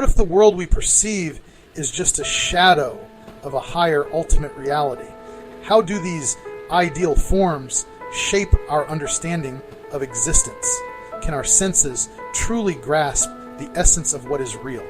What if the world we perceive is just a shadow of a higher ultimate reality? How do these ideal forms shape our understanding of existence? Can our senses truly grasp the essence of what is real?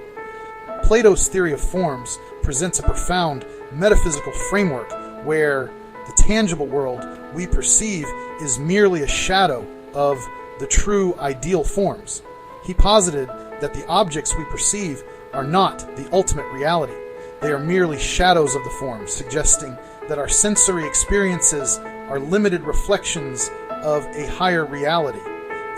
Plato's theory of forms presents a profound metaphysical framework where the tangible world we perceive is merely a shadow of the true ideal forms. He posited that the objects we perceive are not the ultimate reality. They are merely shadows of the forms, suggesting that our sensory experiences are limited reflections of a higher reality.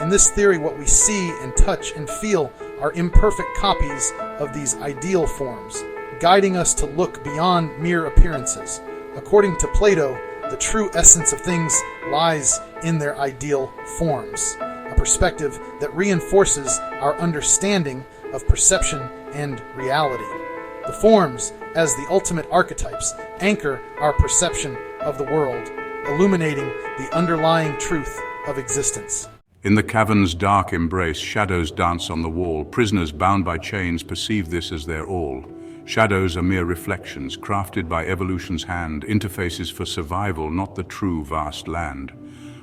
In this theory, what we see and touch and feel are imperfect copies of these ideal forms, guiding us to look beyond mere appearances. According to Plato, the true essence of things lies in their ideal forms, a perspective that reinforces our understanding of perception and reality. The forms, as the ultimate archetypes, anchor our perception of the world, illuminating the underlying truth of existence. In the cavern's dark embrace, shadows dance on the wall. Prisoners bound by chains perceive this as their all. Shadows are mere reflections, crafted by evolution's hand, interfaces for survival, not the true vast land.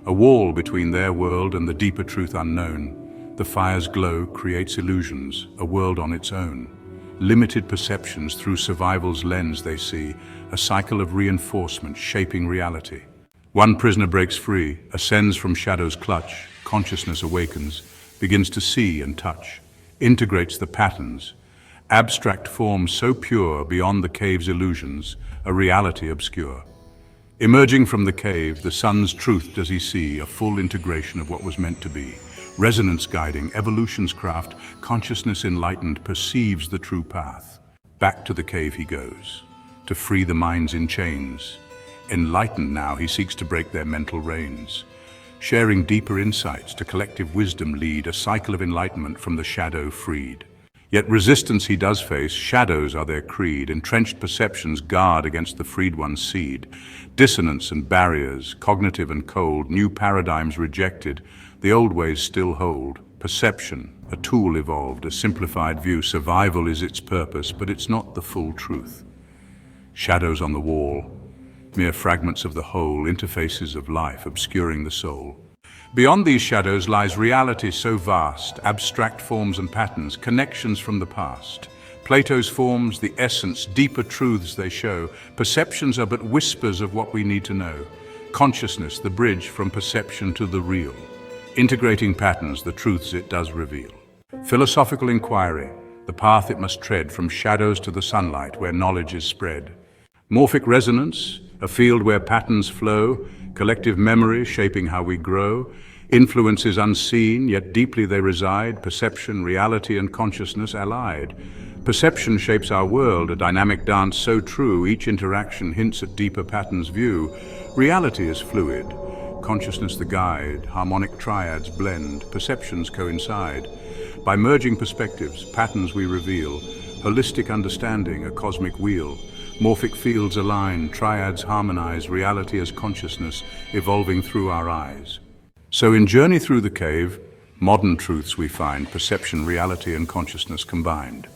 A wall between their world and the deeper truth unknown. The fire's glow creates illusions, a world on its own. Limited perceptions through survival's lens they see, a cycle of reinforcement shaping reality. One prisoner breaks free, ascends from shadow's clutch, consciousness awakens, begins to see and touch, integrates the patterns, abstract forms so pure beyond the cave's illusions, a reality obscure. Emerging from the cave, the sun's truth does he see, a full integration of what was meant to be. Resonance guiding, evolution's craft, consciousness enlightened, perceives the true path. Back to the cave he goes, to free the minds in chains. Enlightened now, he seeks to break their mental reins. Sharing deeper insights to collective wisdom lead, a cycle of enlightenment from the shadow freed. Yet resistance he does face, shadows are their creed, entrenched perceptions guard against the freed one's seed. Dissonance and barriers, cognitive and cold, new paradigms rejected, the old ways still hold. Perception, a tool evolved, a simplified view, survival is its purpose, but it's not the full truth. Shadows on the wall, mere fragments of the whole, interfaces of life obscuring the soul. Beyond these shadows lies reality so vast, abstract forms and patterns, connections from the past. Plato's forms, the essence, deeper truths they show. Perceptions are but whispers of what we need to know. Consciousness, the bridge from perception to the real. Integrating patterns, the truths it does reveal. Philosophical inquiry, the path it must tread from shadows to the sunlight where knowledge is spread. Morphic resonance, a field where patterns flow, collective memory shaping how we grow. Influences unseen, yet deeply they reside, perception, reality and consciousness allied. Perception shapes our world, a dynamic dance so true, each interaction hints at deeper patterns view. Reality is fluid, consciousness the guide, harmonic triads blend, perceptions coincide. By merging perspectives, patterns we reveal, holistic understanding, a cosmic wheel. Morphic fields align, triads harmonize, reality as consciousness evolving through our eyes. So in Journey Through the Cave, modern truths we find, perception, reality and consciousness combined.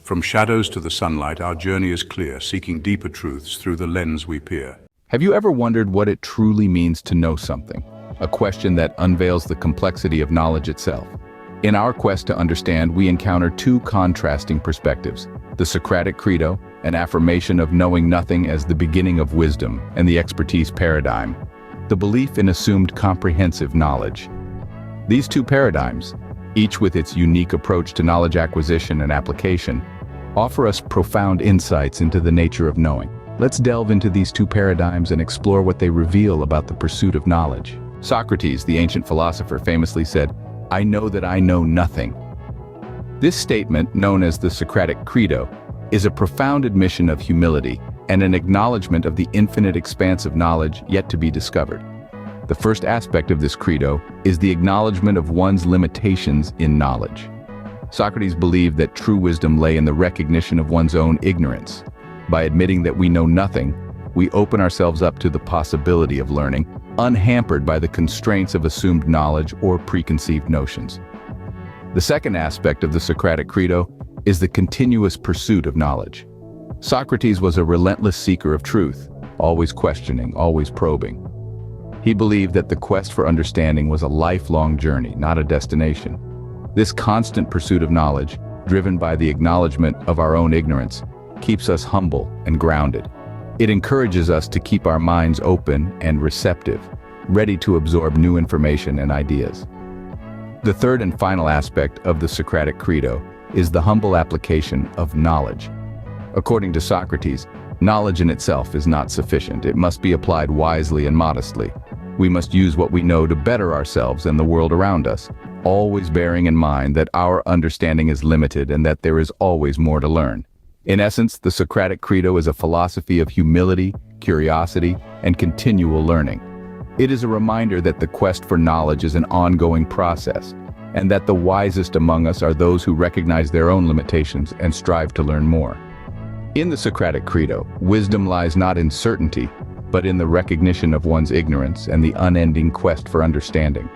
From shadows to the sunlight, our journey is clear, seeking deeper truths through the lens we peer. Have you ever wondered what it truly means to know something? A question that unveils the complexity of knowledge itself. In our quest to understand, we encounter two contrasting perspectives: the Socratic Credo, an affirmation of knowing nothing as the beginning of wisdom, and the expertise paradigm, the belief in assumed comprehensive knowledge. These two paradigms, each with its unique approach to knowledge acquisition and application, offer us profound insights into the nature of knowing. Let's delve into these two paradigms and explore what they reveal about the pursuit of knowledge. Socrates, the ancient philosopher, famously said, "I know that I know nothing." This statement, known as the Socratic Credo, is a profound admission of humility and an acknowledgement of the infinite expanse of knowledge yet to be discovered. The first aspect of this credo is the acknowledgement of one's limitations in knowledge. Socrates believed that true wisdom lay in the recognition of one's own ignorance. By admitting that we know nothing, we open ourselves up to the possibility of learning, unhampered by the constraints of assumed knowledge or preconceived notions. The second aspect of the Socratic Credo is the continuous pursuit of knowledge. Socrates was a relentless seeker of truth, always questioning, always probing. He believed that the quest for understanding was a lifelong journey, not a destination. This constant pursuit of knowledge, driven by the acknowledgement of our own ignorance, keeps us humble and grounded. It encourages us to keep our minds open and receptive, ready to absorb new information and ideas. The third and final aspect of the Socratic Credo is the humble application of knowledge. According to Socrates, knowledge in itself is not sufficient. It must be applied wisely and modestly. We must use what we know to better ourselves and the world around us, always bearing in mind that our understanding is limited and that there is always more to learn. In essence, the Socratic Credo is a philosophy of humility, curiosity, and continual learning. It is a reminder that the quest for knowledge is an ongoing process, and that the wisest among us are those who recognize their own limitations and strive to learn more. In the Socratic Credo, wisdom lies not in certainty, but in the recognition of one's ignorance and the unending quest for understanding.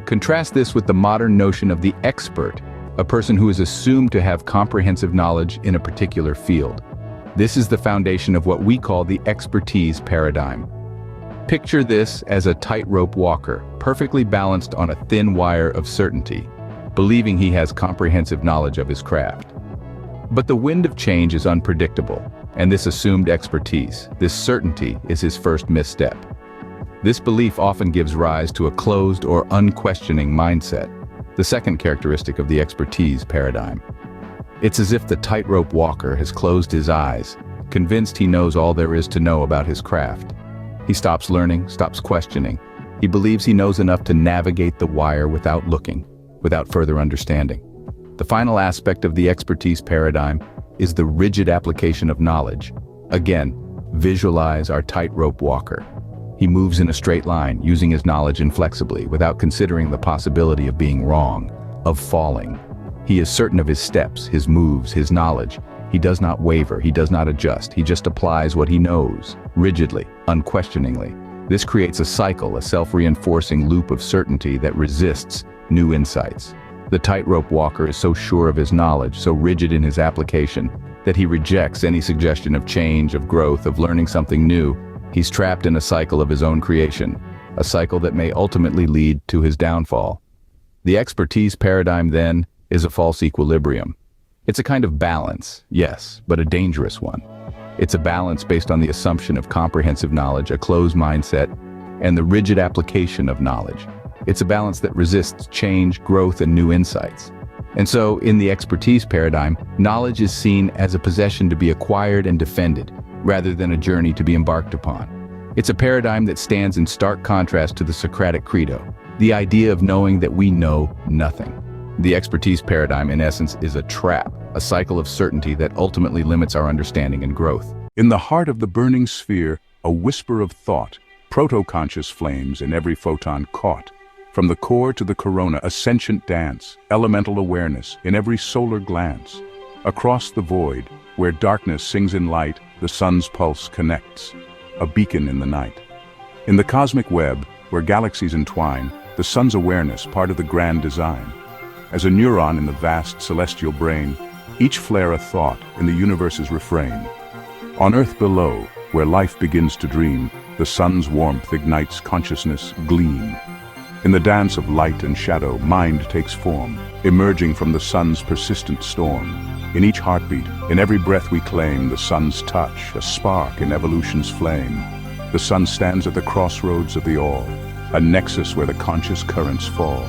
Contrast this with the modern notion of the expert, a person who is assumed to have comprehensive knowledge in a particular field. This is the foundation of what we call the expertise paradigm. Picture this as a tightrope walker, perfectly balanced on a thin wire of certainty, believing he has comprehensive knowledge of his craft. But the wind of change is unpredictable, and this assumed expertise, this certainty, is his first misstep. This belief often gives rise to a closed or unquestioning mindset, the second characteristic of the expertise paradigm. It's as if the tightrope walker has closed his eyes, convinced he knows all there is to know about his craft. He stops learning, stops questioning. He believes he knows enough to navigate the wire without looking, without further understanding. The final aspect of the expertise paradigm is the rigid application of knowledge. Again, visualize our tightrope walker. He moves in a straight line, using his knowledge inflexibly, without considering the possibility of being wrong, of falling. He is certain of his steps, his moves, his knowledge. He does not waver, he does not adjust, he just applies what he knows, rigidly, unquestioningly. This creates a cycle, a self-reinforcing loop of certainty that resists new insights. The tightrope walker is so sure of his knowledge, so rigid in his application, that he rejects any suggestion of change, of growth, of learning something new. He's trapped in a cycle of his own creation, a cycle that may ultimately lead to his downfall. The expertise paradigm, then, is a false equilibrium. It's a kind of balance, yes, but a dangerous one. It's a balance based on the assumption of comprehensive knowledge, a closed mindset, and the rigid application of knowledge. It's a balance that resists change, growth, and new insights. And so, in the expertise paradigm, knowledge is seen as a possession to be acquired and defended, rather than a journey to be embarked upon. It's a paradigm that stands in stark contrast to the Socratic Credo, the idea of knowing that we know nothing. The expertise paradigm, in essence, is a trap, a cycle of certainty that ultimately limits our understanding and growth. In the heart of the burning sphere, a whisper of thought, proto-conscious flames in every photon caught. From the core to the corona, a sentient dance, elemental awareness in every solar glance. Across the void, where darkness sings in light, the sun's pulse connects, a beacon in the night. In the cosmic web, where galaxies entwine, the sun's awareness, part of the grand design. As a neuron in the vast celestial brain, each flare a thought in the universe's refrain. On Earth below, where life begins to dream, the sun's warmth ignites consciousness gleam. In the dance of light and shadow, mind takes form, emerging from the sun's persistent storm. In each heartbeat, in every breath we claim the sun's touch, a spark in evolution's flame. The sun stands at the crossroads of the all, a nexus where the conscious currents fall.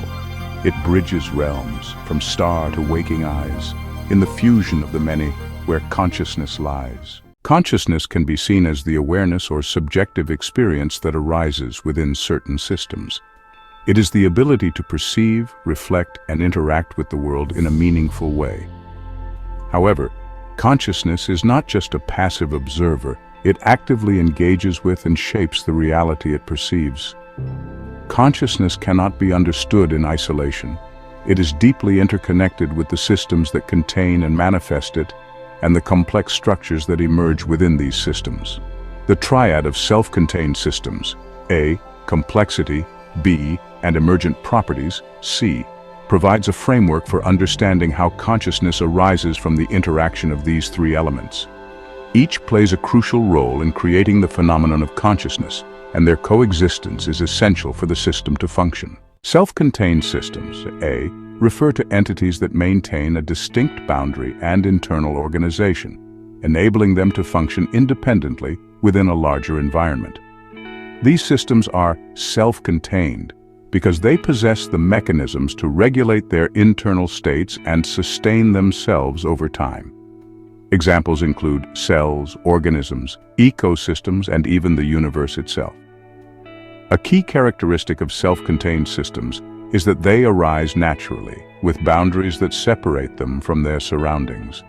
It bridges realms, from star to waking eyes, in the fusion of the many, where consciousness lies. Consciousness can be seen as the awareness or subjective experience that arises within certain systems. It is the ability to perceive, reflect, and interact with the world in a meaningful way. However, consciousness is not just a passive observer. It actively engages with and shapes the reality it perceives. Consciousness cannot be understood in isolation. It is deeply interconnected with the systems that contain and manifest it, and the complex structures that emerge within these systems. The triad of self-contained systems, A, complexity, B, and emergent properties, C, provides a framework for understanding how consciousness arises from the interaction of these three elements. Each plays a crucial role in creating the phenomenon of consciousness, and their coexistence is essential for the system to function. Self-contained systems, A, refer to entities that maintain a distinct boundary and internal organization, enabling them to function independently within a larger environment. These systems are self-contained because they possess the mechanisms to regulate their internal states and sustain themselves over time. Examples include cells, organisms, ecosystems, and even the universe itself. A key characteristic of self-contained systems is that they arise naturally, with boundaries that separate them from their surroundings,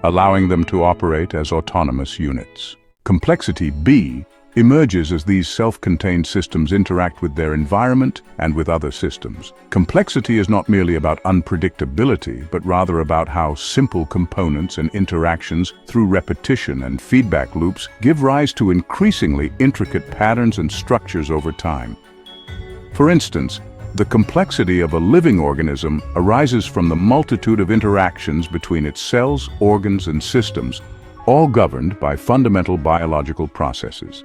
allowing them to operate as autonomous units. Complexity, B, emerges as these self-contained systems interact with their environment and with other systems. Complexity is not merely about unpredictability, but rather about how simple components and interactions through repetition and feedback loops give rise to increasingly intricate patterns and structures over time. For instance, the complexity of a living organism arises from the multitude of interactions between its cells, organs, and systems, all governed by fundamental biological processes.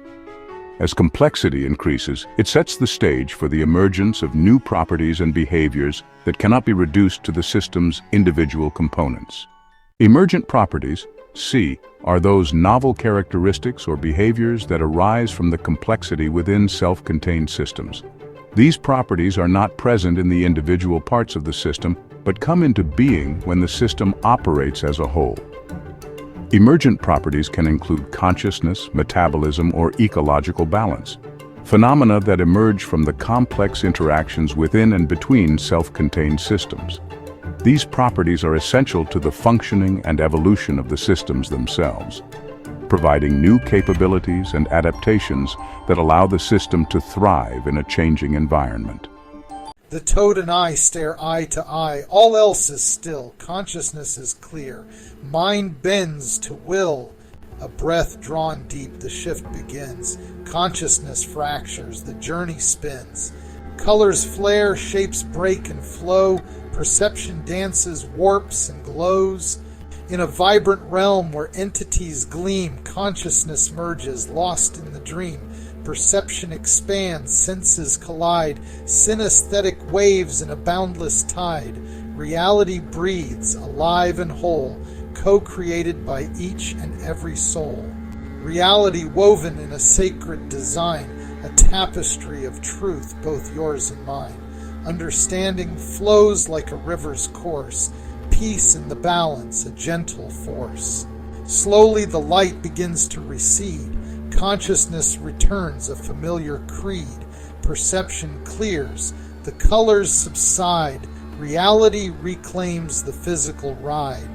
As complexity increases, it sets the stage for the emergence of new properties and behaviors that cannot be reduced to the system's individual components. Emergent properties, C, are those novel characteristics or behaviors that arise from the complexity within self-contained systems. These properties are not present in the individual parts of the system, but come into being when the system operates as a whole. Emergent properties can include consciousness, metabolism, or ecological balance, phenomena that emerge from the complex interactions within and between self-contained systems. These properties are essential to the functioning and evolution of the systems themselves, providing new capabilities and adaptations that allow the system to thrive in a changing environment. The toad and I stare eye to eye. All else is still. Consciousness is clear. Mind bends to will. A breath drawn deep, the shift begins. Consciousness fractures. The journey spins. Colors flare, shapes break and flow. Perception dances, warps and glows. In a vibrant realm where entities gleam, consciousness merges, lost in the dream. Perception expands, senses collide, synesthetic waves in a boundless tide. Reality breathes, alive and whole, co-created by each and every soul. Reality woven in a sacred design, a tapestry of truth, both yours and mine. Understanding flows like a river's course, peace in the balance, a gentle force. Slowly the light begins to recede. Consciousness returns, a familiar creed. Perception clears, the colors subside. Reality reclaims the physical ride.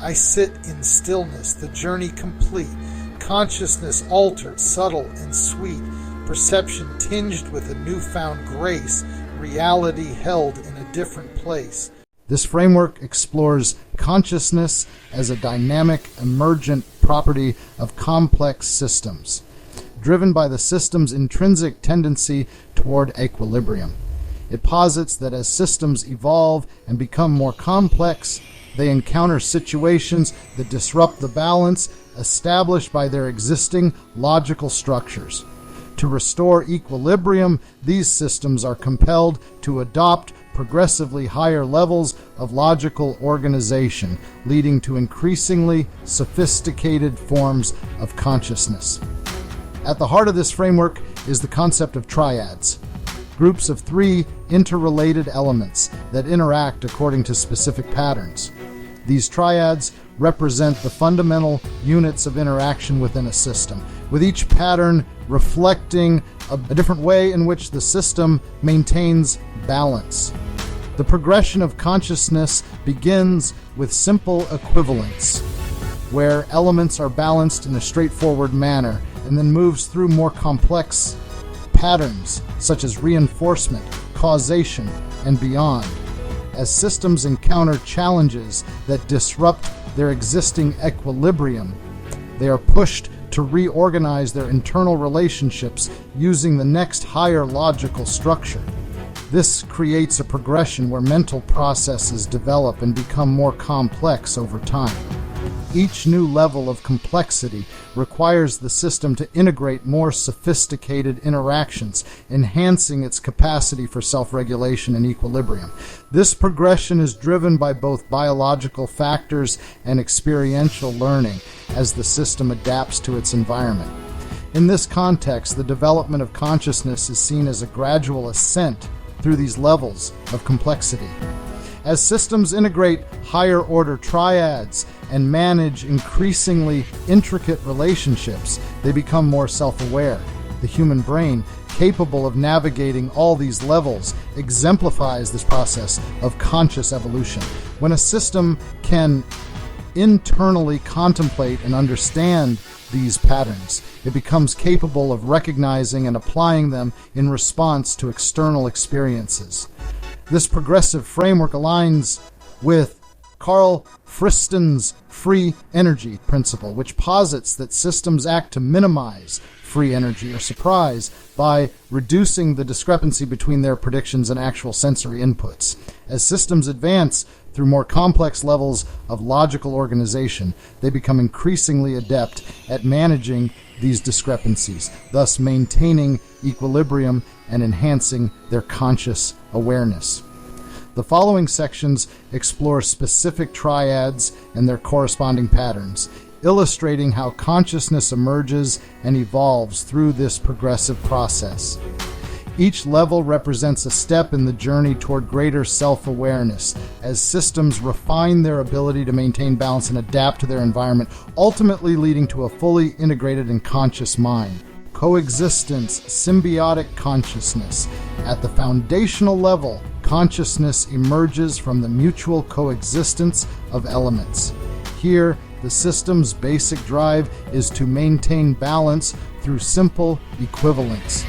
I sit in stillness, the journey complete. Consciousness altered, subtle and sweet. Perception tinged with a newfound grace. Reality held in a different place. This framework explores consciousness as a dynamic, emergent property of complex systems, driven by the system's intrinsic tendency toward equilibrium. It posits that as systems evolve and become more complex, they encounter situations that disrupt the balance established by their existing logical structures. To restore equilibrium, these systems are compelled to adopt progressively higher levels of logical organization, leading to increasingly sophisticated forms of consciousness. At the heart of this framework is the concept of triads, groups of three interrelated elements that interact according to specific patterns. These triads represent the fundamental units of interaction within a system, with each pattern reflecting a different way in which the system maintains balance. The progression of consciousness begins with simple equivalence, where elements are balanced in a straightforward manner, and then moves through more complex patterns such as reinforcement, causation, and beyond. As systems encounter challenges that disrupt their existing equilibrium, they are pushed to reorganize their internal relationships using the next higher logical structure. This creates a progression where mental processes develop and become more complex over time. Each new level of complexity requires the system to integrate more sophisticated interactions, enhancing its capacity for self-regulation and equilibrium. This progression is driven by both biological factors and experiential learning as the system adapts to its environment. In this context, the development of consciousness is seen as a gradual ascent through these levels of complexity. As systems integrate higher-order triads and manage increasingly intricate relationships, they become more self-aware. The human brain, capable of navigating all these levels, exemplifies this process of conscious evolution. When a system can internally contemplate and understand these patterns, it becomes capable of recognizing and applying them in response to external experiences. This progressive framework aligns with Carl Friston's free energy principle, which posits that systems act to minimize free energy or surprise by reducing the discrepancy between their predictions and actual sensory inputs. As systems advance through more complex levels of logical organization, they become increasingly adept at managing these discrepancies, thus maintaining equilibrium and enhancing their conscious awareness. The following sections explore specific triads and their corresponding patterns, illustrating how consciousness emerges and evolves through this progressive process. Each level represents a step in the journey toward greater self-awareness as systems refine their ability to maintain balance and adapt to their environment, ultimately leading to a fully integrated and conscious mind. Coexistence, symbiotic consciousness. At the foundational level, consciousness emerges from the mutual coexistence of elements. Here, the system's basic drive is to maintain balance through simple equivalence.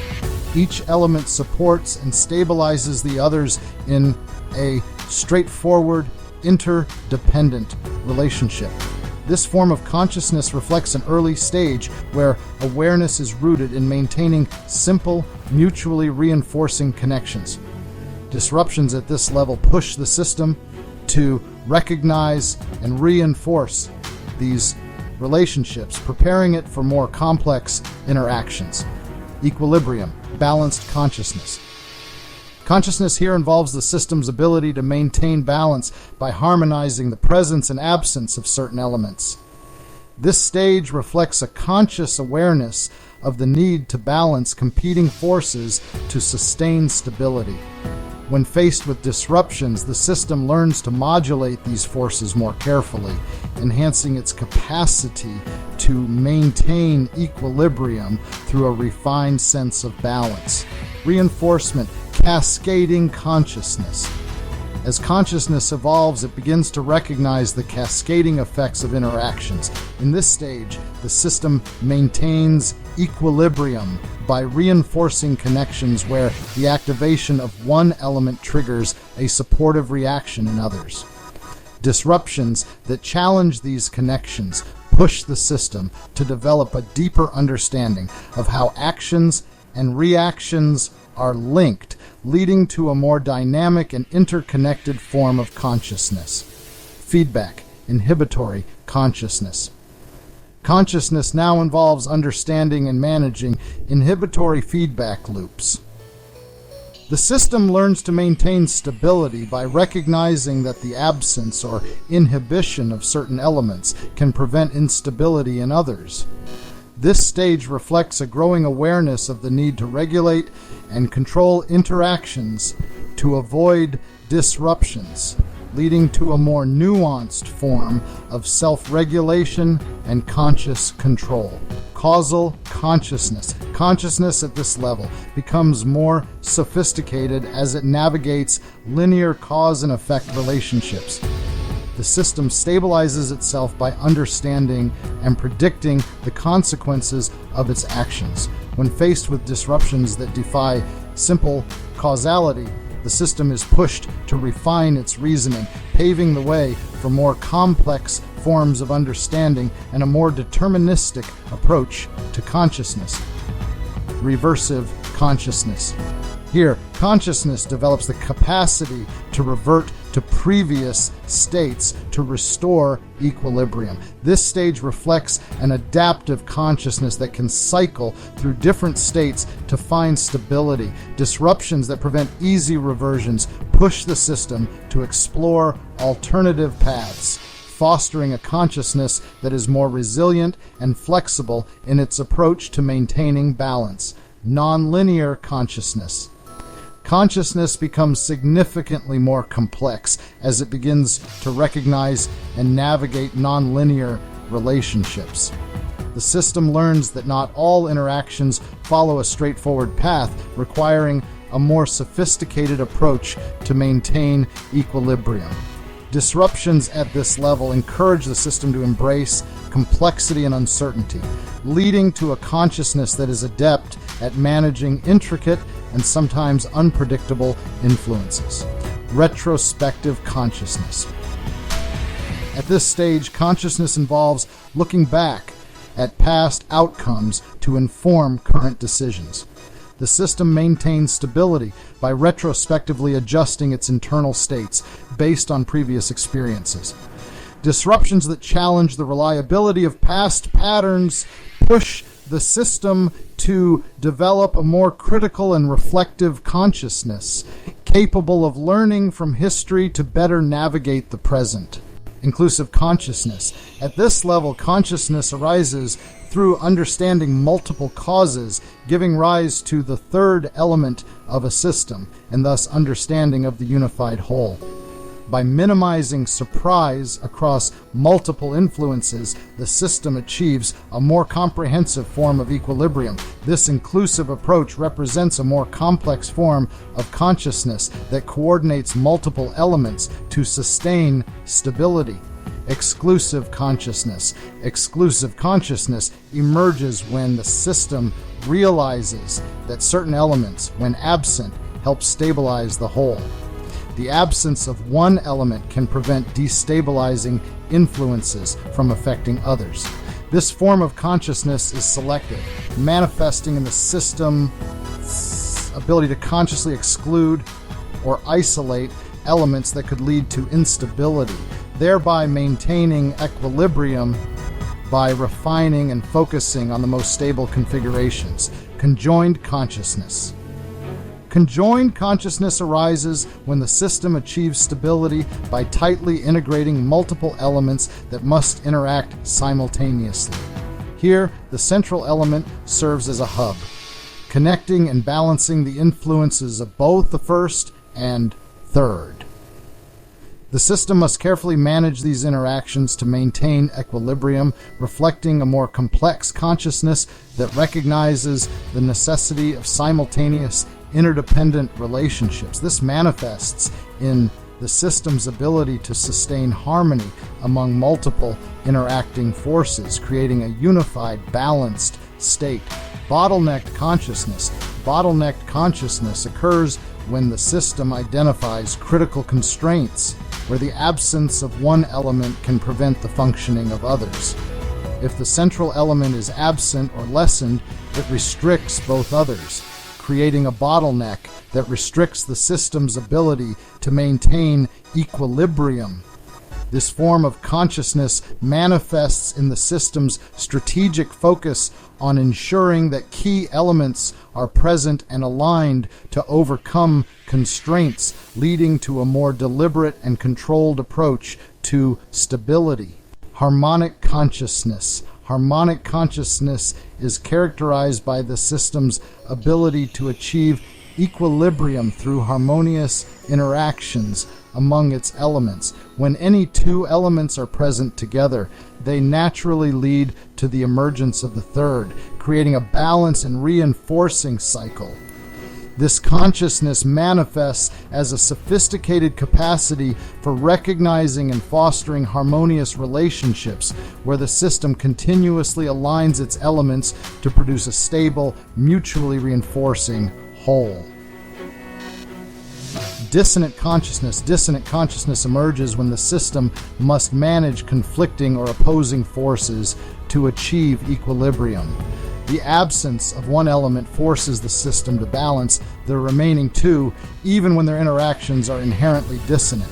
Each element supports and stabilizes the others in a straightforward, interdependent relationship. This form of consciousness reflects an early stage where awareness is rooted in maintaining simple, mutually reinforcing connections. Disruptions at this level push the system to recognize and reinforce these relationships, preparing it for more complex interactions. Equilibrium, balanced consciousness. Consciousness here involves the system's ability to maintain balance by harmonizing the presence and absence of certain elements. This stage reflects a conscious awareness of the need to balance competing forces to sustain stability. When faced with disruptions, the system learns to modulate these forces more carefully, enhancing its capacity to maintain equilibrium through a refined sense of balance. Reinforcement, cascading consciousness. As consciousness evolves, it begins to recognize the cascading effects of interactions. In this stage, the system maintains equilibrium by reinforcing connections where the activation of one element triggers a supportive reaction in others. Disruptions that challenge these connections push the system to develop a deeper understanding of how actions and reactions are linked, leading to a more dynamic and interconnected form of consciousness. Feedback, inhibitory consciousness. Consciousness now involves understanding and managing inhibitory feedback loops. The system learns to maintain stability by recognizing that the absence or inhibition of certain elements can prevent instability in others. This stage reflects a growing awareness of the need to regulate and control interactions to avoid disruptions, leading to a more nuanced form of self-regulation and conscious control. Causal consciousness. Consciousness at this level becomes more sophisticated as it navigates linear cause and effect relationships. The system stabilizes itself by understanding and predicting the consequences of its actions. When faced with disruptions that defy simple causality, the system is pushed to refine its reasoning, paving the way for more complex forms of understanding and a more deterministic approach to consciousness. Reversive consciousness. Here, consciousness develops the capacity to revert to previous states to restore equilibrium. This stage reflects an adaptive consciousness that can cycle through different states to find stability. Disruptions that prevent easy reversions push the system to explore alternative paths, fostering a consciousness that is more resilient and flexible in its approach to maintaining balance. Nonlinear consciousness. Consciousness becomes significantly more complex as it begins to recognize and navigate nonlinear relationships. The system learns that not all interactions follow a straightforward path, requiring a more sophisticated approach to maintain equilibrium. Disruptions at this level encourage the system to embrace complexity and uncertainty, leading to a consciousness that is adept at managing intricate and sometimes unpredictable influences. Retrospective consciousness. At this stage, consciousness involves looking back at past outcomes to inform current decisions. The system maintains stability by retrospectively adjusting its internal states based on previous experiences. Disruptions that challenge the reliability of past patterns push the system to develop a more critical and reflective consciousness, capable of learning from history to better navigate the present. Inclusive consciousness. At this level, consciousness arises through understanding multiple causes, giving rise to the third element of a system, and thus understanding of the unified whole. By minimizing surprise across multiple influences, the system achieves a more comprehensive form of equilibrium. This inclusive approach represents a more complex form of consciousness that coordinates multiple elements to sustain stability. Exclusive consciousness. Exclusive consciousness emerges when the system realizes that certain elements, when absent, help stabilize the whole. The absence of one element can prevent destabilizing influences from affecting others. This form of consciousness is selective, manifesting in the system's ability to consciously exclude or isolate elements that could lead to instability, thereby maintaining equilibrium by refining and focusing on the most stable configurations. Conjoined consciousness. Conjoined consciousness arises when the system achieves stability by tightly integrating multiple elements that must interact simultaneously. Here, the central element serves as a hub, connecting and balancing the influences of both the first and third. The system must carefully manage these interactions to maintain equilibrium, reflecting a more complex consciousness that recognizes the necessity of simultaneous interdependent relationships. This manifests in the system's ability to sustain harmony among multiple interacting forces, creating a unified, balanced state. Bottlenecked consciousness. Bottlenecked consciousness occurs when the system identifies critical constraints, where the absence of one element can prevent the functioning of others. If the central element is absent or lessened, it restricts both others, creating a bottleneck that restricts the system's ability to maintain equilibrium. This form of consciousness manifests in the system's strategic focus on ensuring that key elements are present and aligned to overcome constraints, leading to a more deliberate and controlled approach to stability. Harmonic consciousness. Harmonic consciousness is characterized by the system's ability to achieve equilibrium through harmonious interactions among its elements. When any two elements are present together, they naturally lead to the emergence of the third, creating a balance and reinforcing cycle. This consciousness manifests as a sophisticated capacity for recognizing and fostering harmonious relationships, where the system continuously aligns its elements to produce a stable, mutually reinforcing whole. Dissonant consciousness. Dissonant consciousness emerges when the system must manage conflicting or opposing forces to achieve equilibrium. The absence of one element forces the system to balance the remaining two, even when their interactions are inherently dissonant.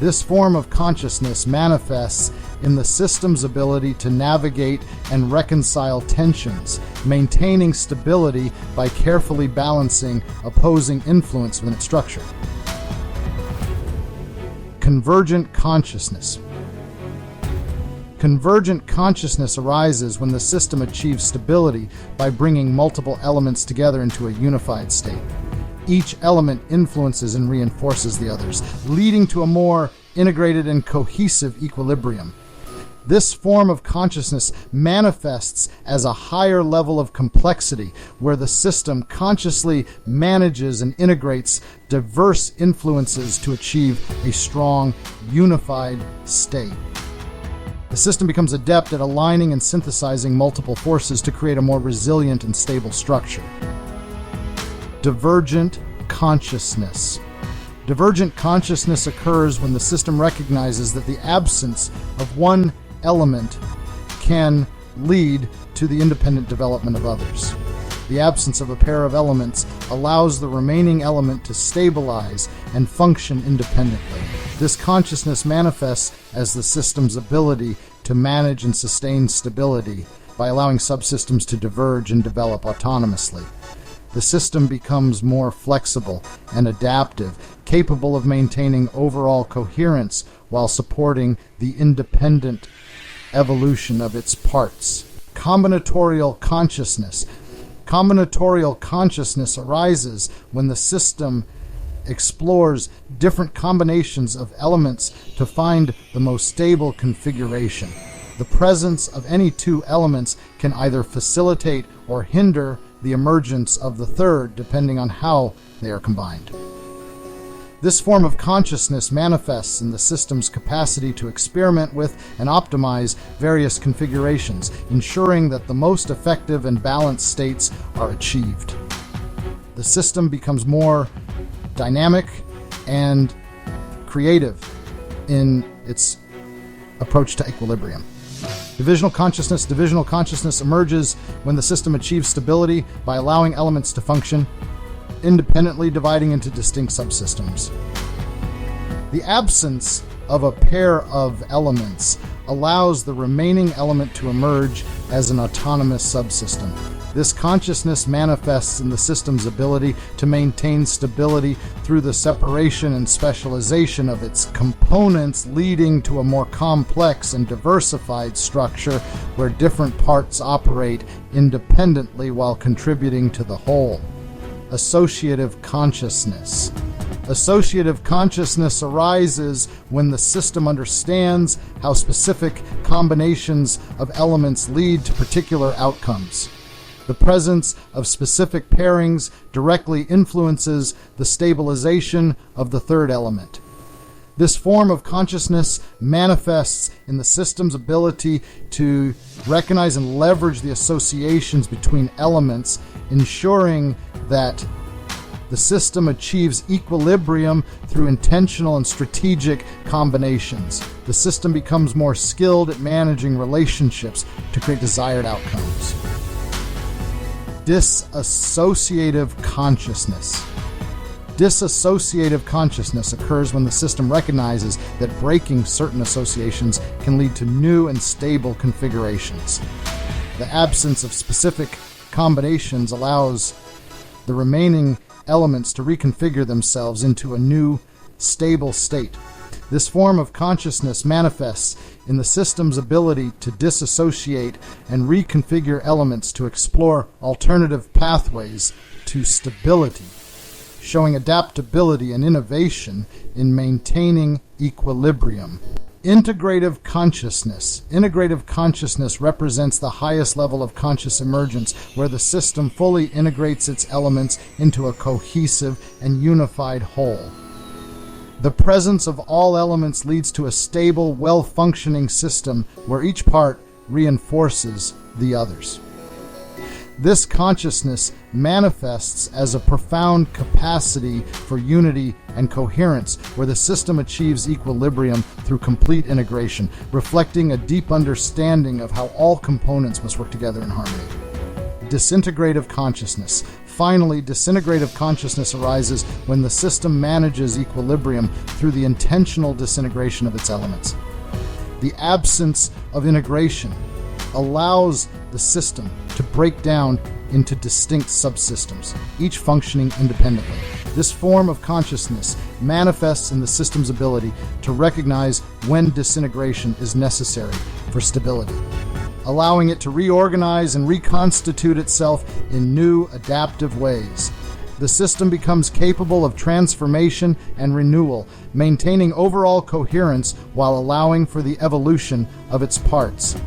This form of consciousness manifests in the system's ability to navigate and reconcile tensions, maintaining stability by carefully balancing opposing influence within its structure. Convergent consciousness. Convergent consciousness arises when the system achieves stability by bringing multiple elements together into a unified state. Each element influences and reinforces the others, leading to a more integrated and cohesive equilibrium. This form of consciousness manifests as a higher level of complexity, where the system consciously manages and integrates diverse influences to achieve a strong, unified state. The system becomes adept at aligning and synthesizing multiple forces to create a more resilient and stable structure. Divergent consciousness. Divergent consciousness occurs when the system recognizes that the absence of one element can lead to the independent development of others. The absence of a pair of elements allows the remaining element to stabilize and function independently. This consciousness manifests as the system's ability to manage and sustain stability by allowing subsystems to diverge and develop autonomously. The system becomes more flexible and adaptive, capable of maintaining overall coherence while supporting the independent evolution of its parts. Combinatorial consciousness. Combinatorial consciousness arises when the system explores different combinations of elements to find the most stable configuration. The presence of any two elements can either facilitate or hinder the emergence of the third, depending on how they are combined. This form of consciousness manifests in the system's capacity to experiment with and optimize various configurations, ensuring that the most effective and balanced states are achieved. The system becomes more dynamic and creative in its approach to equilibrium. Divisional consciousness emerges when the system achieves stability by allowing elements to function independently, dividing into distinct subsystems. The absence of a pair of elements allows the remaining element to emerge as an autonomous subsystem. This consciousness manifests in the system's ability to maintain stability through the separation and specialization of its components, leading to a more complex and diversified structure where different parts operate independently while contributing to the whole. Associative consciousness. Associative consciousness arises when the system understands how specific combinations of elements lead to particular outcomes. The presence of specific pairings directly influences the stabilization of the third element. This form of consciousness manifests in the system's ability to recognize and leverage the associations between elements, ensuring that the system achieves equilibrium through intentional and strategic combinations. The system becomes more skilled at managing relationships to create desired outcomes. Disassociative consciousness. Disassociative consciousness occurs when the system recognizes that breaking certain associations can lead to new and stable configurations. The absence of specific combinations allows the remaining elements to reconfigure themselves into a new, stable state. This form of consciousness manifests in the system's ability to disassociate and reconfigure elements to explore alternative pathways to stability, showing adaptability and innovation in maintaining equilibrium. Integrative consciousness. Integrative consciousness represents the highest level of conscious emergence, where the system fully integrates its elements into a cohesive and unified whole. The presence of all elements leads to a stable, well-functioning system where each part reinforces the others. This consciousness manifests as a profound capacity for unity and coherence, where the system achieves equilibrium through complete integration, reflecting a deep understanding of how all components must work together in harmony. disintegrative consciousness. Finally, disintegrative consciousness arises when the system manages equilibrium through the intentional disintegration of its elements. The absence of integration allows the system to break down into distinct subsystems, each functioning independently. This form of consciousness manifests in the system's ability to recognize when disintegration is necessary for stability, allowing it to reorganize and reconstitute itself in new, adaptive ways. The system becomes capable of transformation and renewal, maintaining overall coherence while allowing for the evolution of its parts.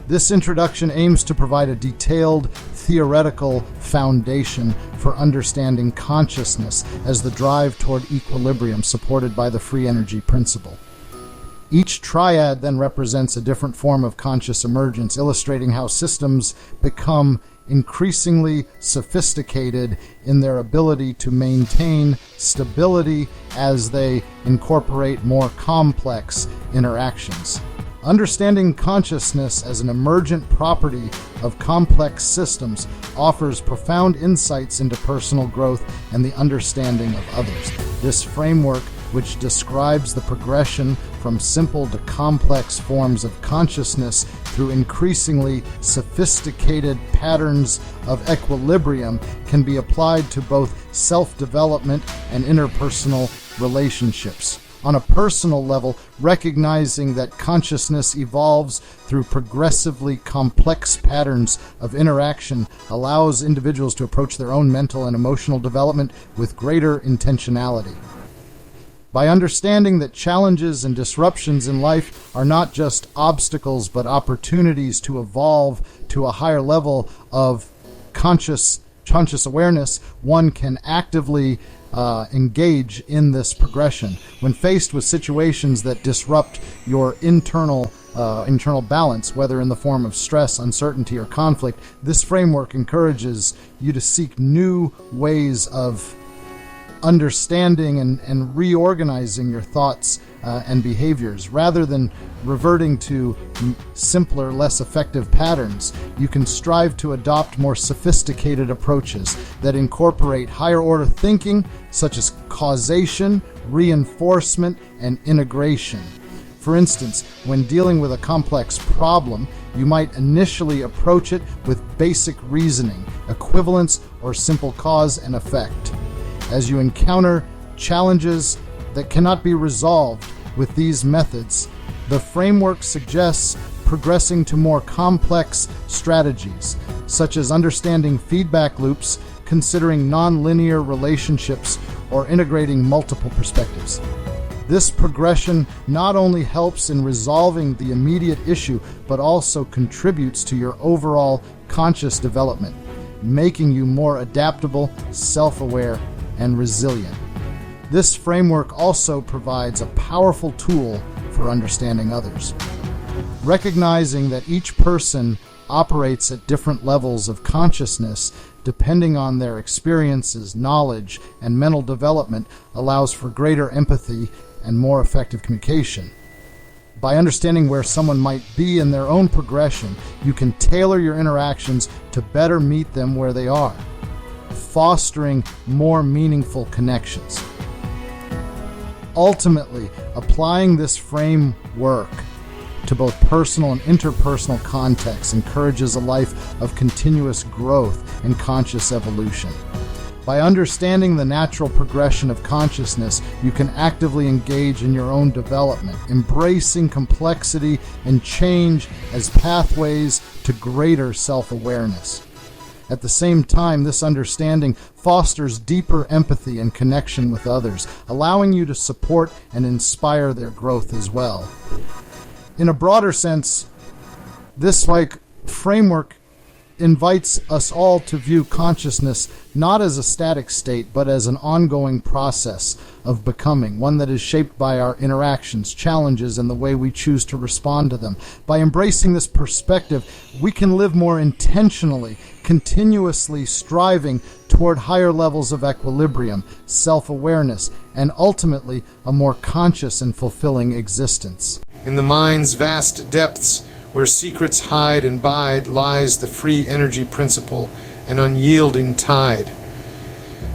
This introduction aims to provide a detailed, theoretical foundation for understanding consciousness as the drive toward equilibrium supported by the free energy principle. Each triad then represents a different form of conscious emergence, illustrating how systems become increasingly sophisticated in their ability to maintain stability as they incorporate more complex interactions. Understanding consciousness as an emergent property of complex systems offers profound insights into personal growth and the understanding of others. This framework, which describes the progression from simple to complex forms of consciousness through increasingly sophisticated patterns of equilibrium, can be applied to both self-development and interpersonal relationships. On a personal level, recognizing that consciousness evolves through progressively complex patterns of interaction allows individuals to approach their own mental and emotional development with greater intentionality. By understanding that challenges and disruptions in life are not just obstacles but opportunities to evolve to a higher level of conscious awareness, one can actively engage in this progression. When faced with situations that disrupt your internal balance, whether in the form of stress, uncertainty, or conflict, this framework encourages you to seek new ways of understanding and reorganizing your thoughts and behaviors. Rather than reverting to simpler, less effective patterns, you can strive to adopt more sophisticated approaches that incorporate higher order thinking, such as causation, reinforcement, and integration. For instance, when dealing with a complex problem, you might initially approach it with basic reasoning, equivalence, or simple cause and effect. As you encounter challenges that cannot be resolved with these methods, the framework suggests progressing to more complex strategies, such as understanding feedback loops, considering non-linear relationships, or integrating multiple perspectives. This progression not only helps in resolving the immediate issue, but also contributes to your overall conscious development, making you more adaptable, self-aware, and resilient. This framework also provides a powerful tool for understanding others. Recognizing that each person operates at different levels of consciousness depending on their experiences, knowledge, and mental development allows for greater empathy and more effective communication. By understanding where someone might be in their own progression, you can tailor your interactions to better meet them where they are, fostering more meaningful connections. Ultimately, applying this framework to both personal and interpersonal contexts encourages a life of continuous growth and conscious evolution. By understanding the natural progression of consciousness, you can actively engage in your own development, embracing complexity and change as pathways to greater self-awareness. At the same time, this understanding fosters deeper empathy and connection with others, allowing you to support and inspire their growth as well. In a broader sense, this framework invites us all to view consciousness not as a static state, but as an ongoing process of becoming, one that is shaped by our interactions, challenges, and the way we choose to respond to them. By embracing this perspective, we can live more intentionally, continuously striving toward higher levels of equilibrium, self-awareness, and ultimately a more conscious and fulfilling existence. In the mind's vast depths, Where secrets hide and bide lies the free energy principle, an unyielding tide.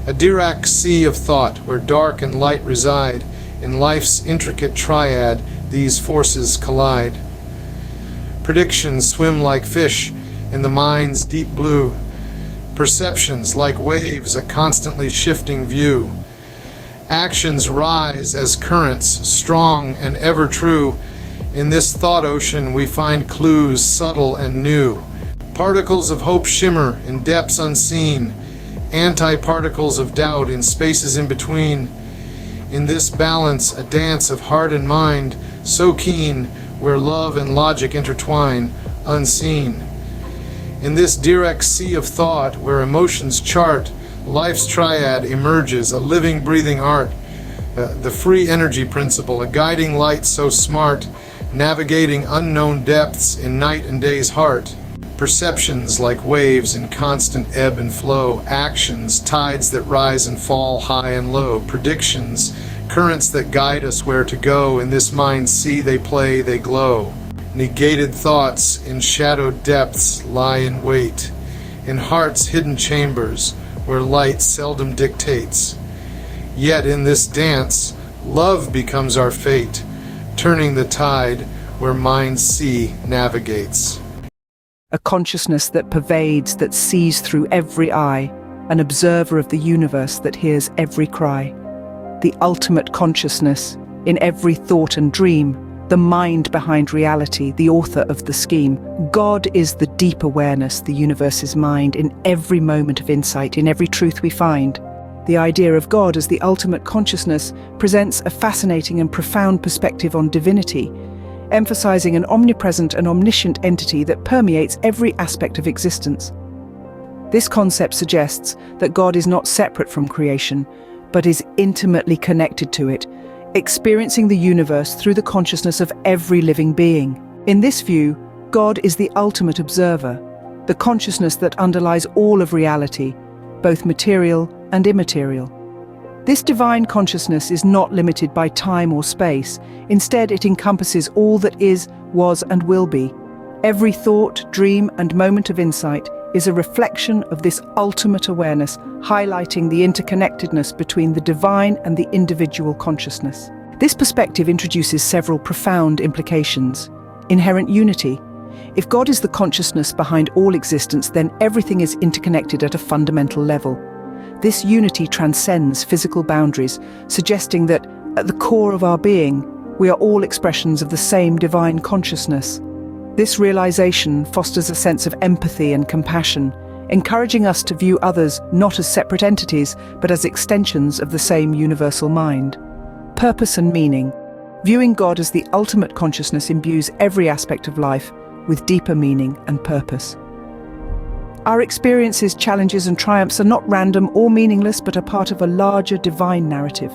A Dirac sea of thought, where dark and light reside. In life's intricate triad, these forces collide. Predictions swim like fish in the mind's deep blue. Perceptions like waves, a constantly shifting view. Actions rise as currents, strong and ever true. In this thought ocean we find clues subtle and new. Particles of hope shimmer in depths unseen. Anti-particles of doubt in spaces in between. In this balance, a dance of heart and mind, so keen, where love and logic intertwine, unseen. In this Dirac sea of thought, where emotions chart, life's triad emerges, a living, breathing art. The free energy principle, a guiding light so smart, navigating unknown depths in night and day's heart. Perceptions like waves in constant ebb and flow. Actions, tides that rise and fall high and low. Predictions, currents that guide us where to go. In this mind's sea they play, they glow. Negated thoughts in shadowed depths lie in wait. In heart's hidden chambers, where light seldom dictates. Yet in this dance, love becomes our fate, turning the tide where mind's sea navigates. A consciousness that pervades, that sees through every eye, an observer of the universe that hears every cry. The ultimate consciousness, in every thought and dream, the mind behind reality, the author of the scheme. God is the deep awareness, the universe's mind, in every moment of insight, in every truth we find. The idea of God as the ultimate consciousness presents a fascinating and profound perspective on divinity, emphasizing an omnipresent and omniscient entity that permeates every aspect of existence. This concept suggests that God is not separate from creation, but is intimately connected to it, experiencing the universe through the consciousness of every living being. In this view, God is the ultimate observer, the consciousness that underlies all of reality, both material and immaterial. This divine consciousness is not limited by time or space. Instead, it encompasses all that is, was, and will be. Every thought, dream, and moment of insight is a reflection of this ultimate awareness, highlighting the interconnectedness between the divine and the individual consciousness. This perspective introduces several profound implications. Inherent unity. If God is the consciousness behind all existence, then everything is interconnected at a fundamental level. This unity transcends physical boundaries, suggesting that, at the core of our being, we are all expressions of the same divine consciousness. This realization fosters a sense of empathy and compassion, encouraging us to view others not as separate entities, but as extensions of the same universal mind. Purpose and meaning. Viewing God as the ultimate consciousness imbues every aspect of life with deeper meaning and purpose. Our experiences, challenges, and triumphs are not random or meaningless, but are part of a larger divine narrative.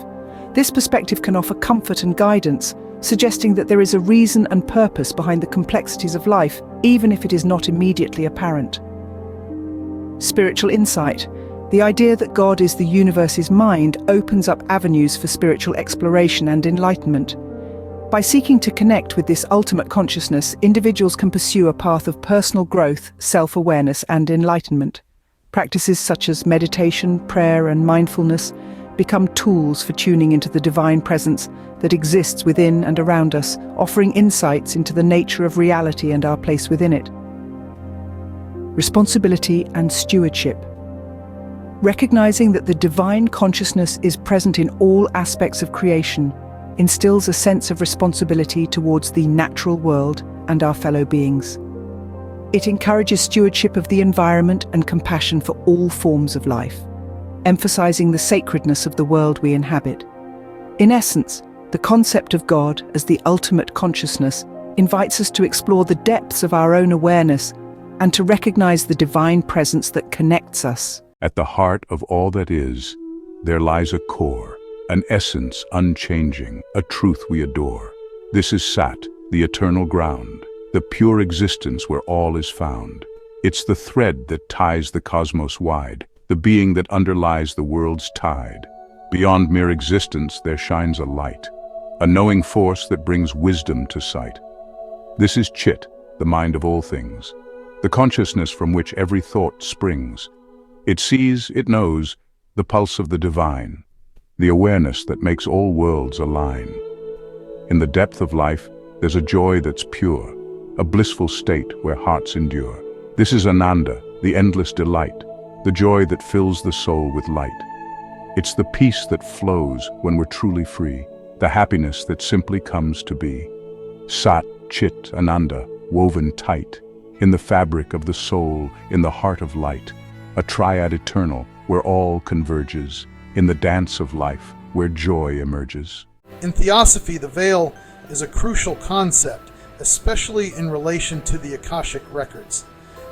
This perspective can offer comfort and guidance, suggesting that there is a reason and purpose behind the complexities of life, even if it is not immediately apparent. Spiritual insight. The idea that God is the universe's mind opens up avenues for spiritual exploration and enlightenment. By seeking to connect with this ultimate consciousness, individuals can pursue a path of personal growth, self-awareness, and enlightenment. Practices such as meditation, prayer, and mindfulness become tools for tuning into the divine presence that exists within and around us, offering insights into the nature of reality and our place within it. Responsibility and stewardship. Recognizing that the divine consciousness is present in all aspects of creation instills a sense of responsibility towards the natural world and our fellow beings. It encourages stewardship of the environment and compassion for all forms of life, emphasizing the sacredness of the world we inhabit. In essence, the concept of God as the ultimate consciousness invites us to explore the depths of our own awareness and to recognize the divine presence that connects us. At the heart of all that is, there lies a core, an essence unchanging, a truth we adore. This is Sat, the eternal ground, the pure existence where all is found. It's the thread that ties the cosmos wide, the being that underlies the world's tide. Beyond mere existence there shines a light, a knowing force that brings wisdom to sight. This is Chit, the mind of all things, the consciousness from which every thought springs. It sees, it knows, the pulse of the divine, the awareness that makes all worlds align. In the depth of life, there's a joy that's pure, a blissful state where hearts endure. This is Ananda, the endless delight, the joy that fills the soul with light. It's the peace that flows when we're truly free, the happiness that simply comes to be. Sat, Chit, Ananda, woven tight, in the fabric of the soul, in the heart of light, a triad eternal where all converges, in the dance of life where joy emerges. In Theosophy, the veil is a crucial concept, especially in relation to the Akashic records.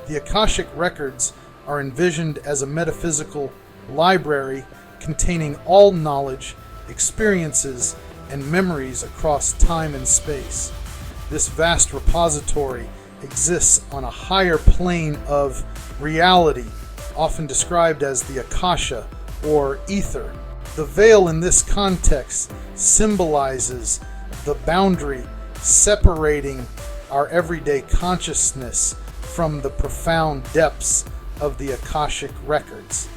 The Akashic records are envisioned as a metaphysical library containing all knowledge, experiences, and memories across time and space. This vast repository exists on a higher plane of reality, often described as the Akasha or ether. The veil in this context symbolizes the boundary separating our everyday consciousness from the profound depths of the Akashic records.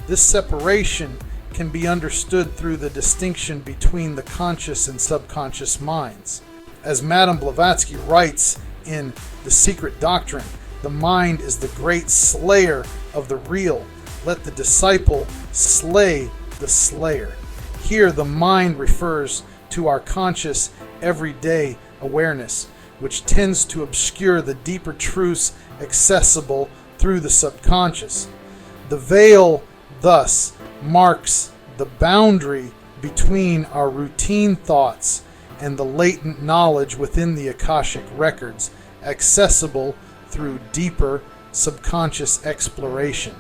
This separation can be understood through the distinction between the conscious and subconscious minds. As Madame Blavatsky writes in The Secret Doctrine, the mind is the great slayer of the real. Let the disciple slay the slayer. Here, the mind refers to our conscious, everyday awareness, which tends to obscure the deeper truths accessible through the subconscious. The veil, thus, marks the boundary between our routine thoughts and the latent knowledge within the Akashic records, accessible through deeper subconscious exploration.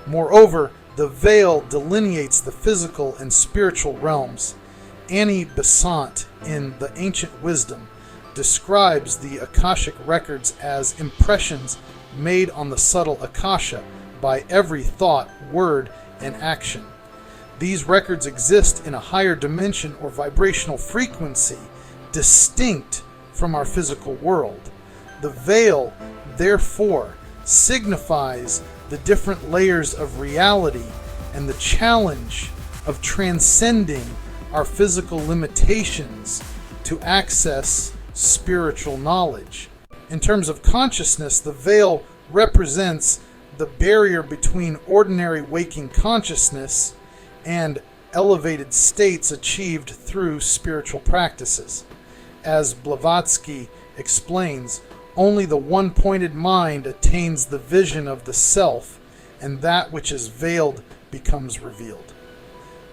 Moreover, the veil delineates the physical and spiritual realms. Annie Besant, in The Ancient Wisdom, describes the Akashic records as impressions made on the subtle Akasha by every thought, word, and action. These records exist in a higher dimension or vibrational frequency, distinct from our physical world. The veil, therefore, signifies the different layers of reality and the challenge of transcending our physical limitations to access spiritual knowledge. In terms of consciousness, the veil represents the barrier between ordinary waking consciousness and elevated states achieved through spiritual practices. As Blavatsky explains, only the one-pointed mind attains the vision of the self, and that which is veiled becomes revealed.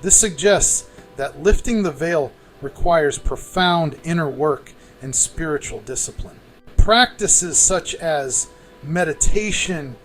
This suggests that lifting the veil requires profound inner work and spiritual discipline. Practices such as meditation,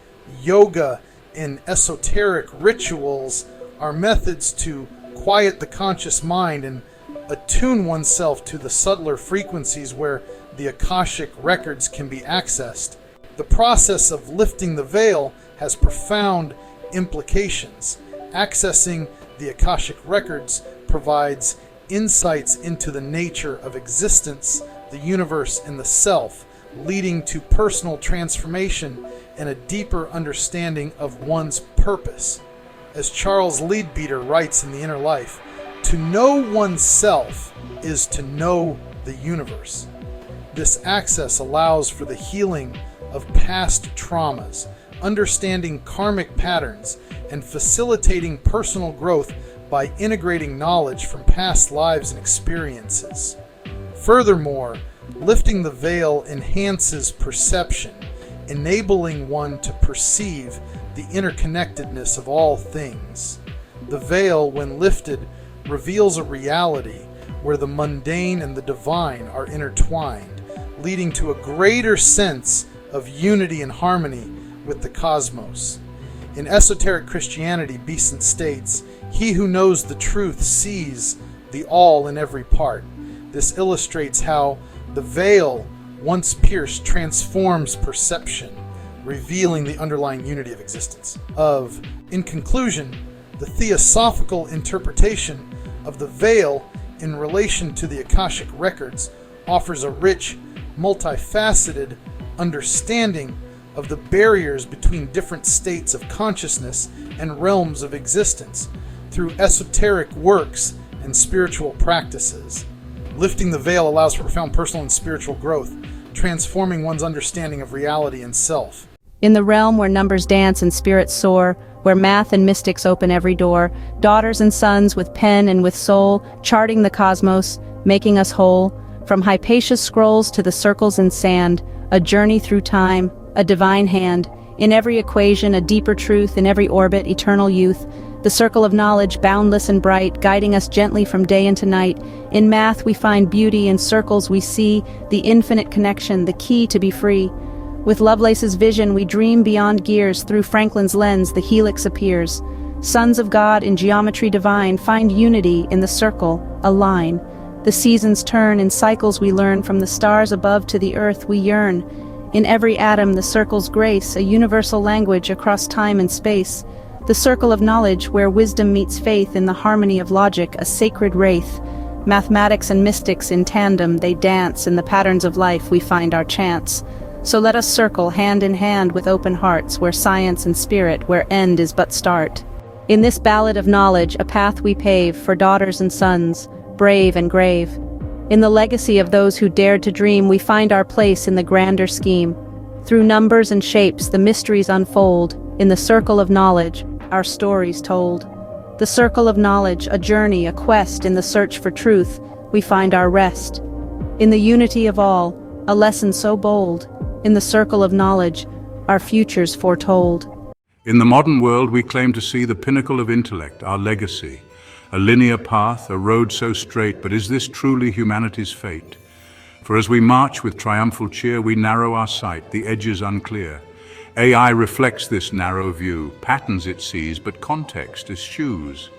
yoga, and esoteric rituals are methods to quiet the conscious mind and attune oneself to the subtler frequencies where the Akashic records can be accessed. The process of lifting the veil has profound implications. Accessing the Akashic records provides insights into the nature of existence, the universe, and the self, leading to personal transformation and a deeper understanding of one's purpose. As Charles Leadbeater writes in The Inner Life, to know oneself is to know the universe. This access allows for the healing of past traumas, understanding karmic patterns, and facilitating personal growth by integrating knowledge from past lives and experiences. Furthermore, lifting the veil enhances perception, enabling one to perceive the interconnectedness of all things. The veil, when lifted, reveals a reality where the mundane and the divine are intertwined, leading to a greater sense of unity and harmony with the cosmos. In esoteric Christianity, Beeson states, "He who knows the truth sees the all in every part." This illustrates how the veil, once pierced, transforms perception, revealing the underlying unity of existence. In conclusion, the theosophical interpretation of the veil in relation to the Akashic records offers a rich, multifaceted understanding of the barriers between different states of consciousness and realms of existence through esoteric works and spiritual practices. Lifting the veil allows for profound personal and spiritual growth, transforming one's understanding of reality and self. In the realm where numbers dance and spirits soar, where math and mystics open every door, daughters and sons with pen and with soul, charting the cosmos, making us whole, from Hypatia's scrolls to the circles in sand, a journey through time, a divine hand, in every equation a deeper truth, in every orbit eternal youth, the circle of knowledge boundless and bright, guiding us gently from day into night. In math we find beauty, in circles we see the infinite connection, the key to be free. With Lovelace's vision we dream beyond gears, through Franklin's lens the helix appears. Sons of God in geometry divine find unity in the circle, a line. The seasons turn, in cycles we learn, from the stars above to the earth we yearn. In every atom the circle's grace, a universal language across time and space. The circle of knowledge where wisdom meets faith, in the harmony of logic a sacred wraith. Mathematics and mystics in tandem they dance, in the patterns of life we find our chance. So let us circle hand in hand with open hearts, where science and spirit, where end is but start. In this ballad of knowledge a path we pave for daughters and sons, brave and grave. In the legacy of those who dared to dream we find our place in the grander scheme. Through numbers and shapes the mysteries unfold, in the circle of knowledge our stories told. The circle of knowledge, a journey, a quest, in the search for truth we find our rest. In the unity of all, a lesson so bold, in the circle of knowledge our futures foretold. In the modern world, we claim to see the pinnacle of intellect, our legacy. A linear path, a road so straight, but is this truly humanity's fate? For as we march with triumphal cheer, we narrow our sight, the edges unclear. AI reflects this narrow view, patterns it sees, but context eschews.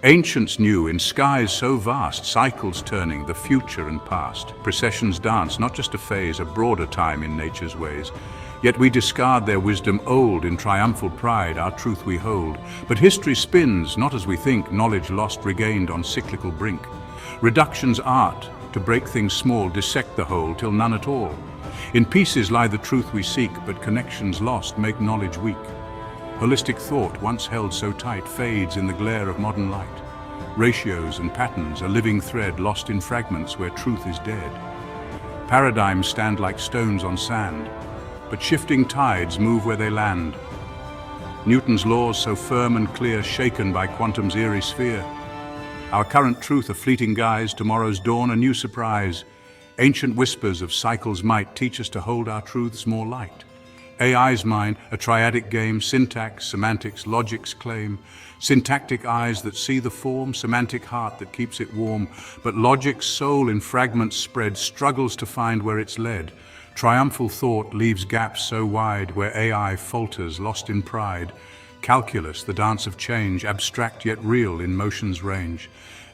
Ancients knew, in skies so vast, cycles turning, the future and past. Processions dance, not just a phase, a broader time in nature's ways. Yet we discard their wisdom old, in triumphal pride our truth we hold. But history spins, not as we think, knowledge lost regained on cyclical brink. Reduction's art, to break things small, dissect the whole till none at all. In pieces lie the truth we seek, but connections lost make knowledge weak. Holistic thought, once held so tight, fades in the glare of modern light. Ratios and patterns, a living thread lost in fragments where truth is dead. Paradigms stand like stones on sand, but shifting tides move where they land. Newton's laws so firm and clear, shaken by quantum's eerie sphere. Our current truth a fleeting guise, tomorrow's dawn a new surprise. Ancient whispers of cycles might teach us to hold our truths more light. AI's mind, a triadic game, syntax, semantics, logic's claim. Syntactic eyes that see the form, semantic heart that keeps it warm. But logic's soul in fragments spread struggles to find where it's led. Triumphal thought leaves gaps so wide where AI falters, lost in pride. Calculus, the dance of change, abstract yet real in motion's range.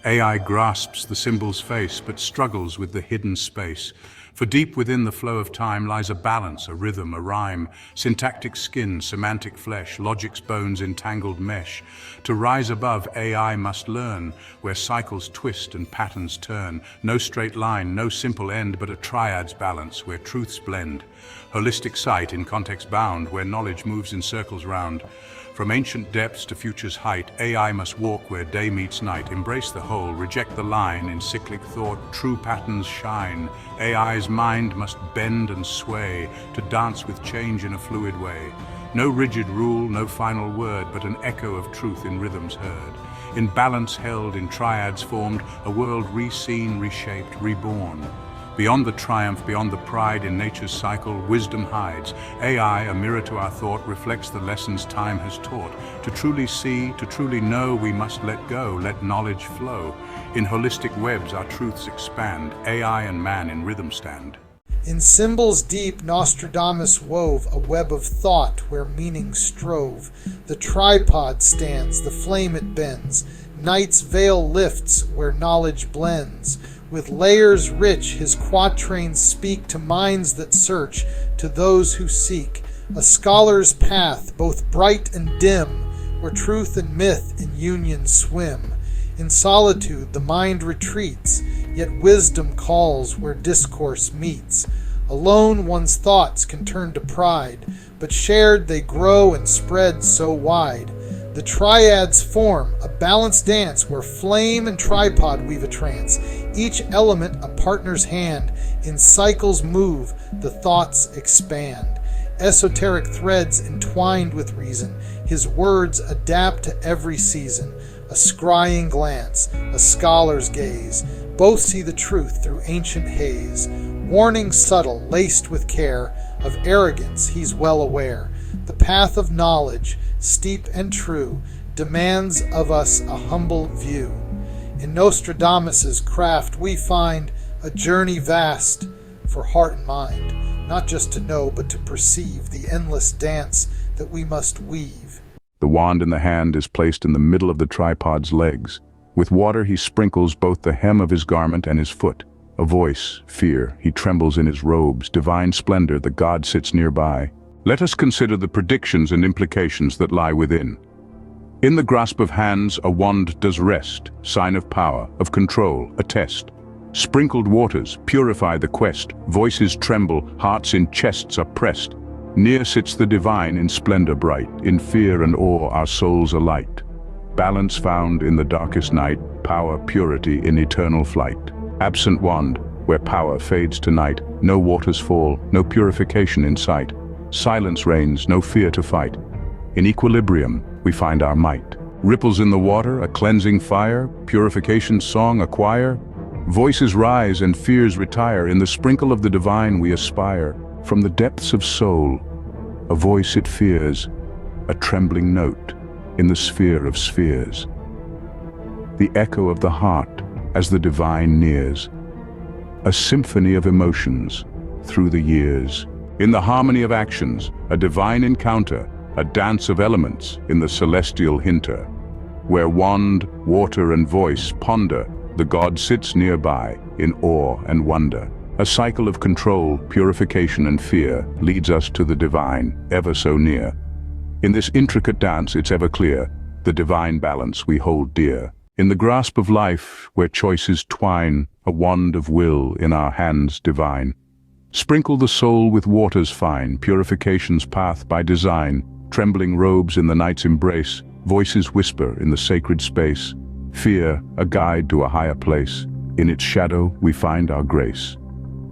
AI grasps the symbol's face but struggles with the hidden space. For deep within the flow of time lies a balance, a rhythm, a rhyme, syntactic skin, semantic flesh, logic's bones entangled mesh. To rise above, AI must learn, where cycles twist and patterns turn. No straight line, no simple end, but a triad's balance, where truths blend. Holistic sight in context bound, where knowledge moves in circles round. From ancient depths to future's height, AI must walk where day meets night. Embrace the whole, reject the line. In cyclic thought, true patterns shine. AI's mind must bend and sway to dance with change in a fluid way. No rigid rule, no final word, but an echo of truth in rhythms heard. In balance held, in triads formed, a world re-seen, reshaped, reborn. Beyond the triumph, beyond the pride in nature's cycle, wisdom hides. AI, a mirror to our thought, reflects the lessons time has taught. To truly see, to truly know, we must let go, let knowledge flow. In holistic webs our truths expand, AI and man in rhythm stand. In symbols deep, Nostradamus wove a web of thought where meaning strove. The tripod stands, the flame it bends. Night's veil lifts where knowledge blends. With layers rich, his quatrains speak to minds that search, to those who seek. A scholar's path, both bright and dim, where truth and myth in union swim. In solitude the mind retreats, yet wisdom calls where discourse meets. Alone one's thoughts can turn to pride, but shared they grow and spread so wide. The triads form a balanced dance where flame and tripod weave a trance, each element a partner's hand. In cycles move, the thoughts expand. Esoteric threads entwined with reason, his words adapt to every season. A scrying glance, a scholar's gaze, both see the truth through ancient haze. Warning subtle, laced with care, of arrogance he's well aware. The path of knowledge, steep and true, demands of us a humble view. In Nostradamus's craft we find a journey vast for heart and mind, not just to know but to perceive the endless dance that we must weave. The wand in the hand is placed in the middle of the tripod's legs. With water he sprinkles both the hem of his garment and his foot. A voice, fear, he trembles in his robes, divine splendor, the god sits nearby. Let us consider the predictions and implications that lie within. In the grasp of hands a wand does rest, sign of power, of control, a test. Sprinkled waters purify the quest, voices tremble, hearts in chests are pressed. Near sits the divine in splendor bright, in fear and awe our souls alight. Balance found in the darkest night, power, purity in eternal flight. Absent wand, where power fades to night, no waters fall, no purification in sight. Silence reigns, no fear to fight. In equilibrium, we find our might. Ripples in the water, a cleansing fire, purification's song, a choir. Voices rise and fears retire, in the sprinkle of the divine we aspire. From the depths of soul, a voice it fears, a trembling note in the sphere of spheres. The echo of the heart as the divine nears, a symphony of emotions through the years. In the harmony of actions, a divine encounter, a dance of elements in the celestial hinter. Where wand, water and voice ponder, the god sits nearby in awe and wonder. A cycle of control, purification and fear leads us to the divine, ever so near. In this intricate dance it's ever clear, the divine balance we hold dear. In the grasp of life, where choices twine, a wand of will in our hands divine. Sprinkle the soul with waters fine, purification's path by design. Trembling robes in the night's embrace, voices whisper in the sacred space. Fear, a guide to a higher place. In its shadow we find our grace.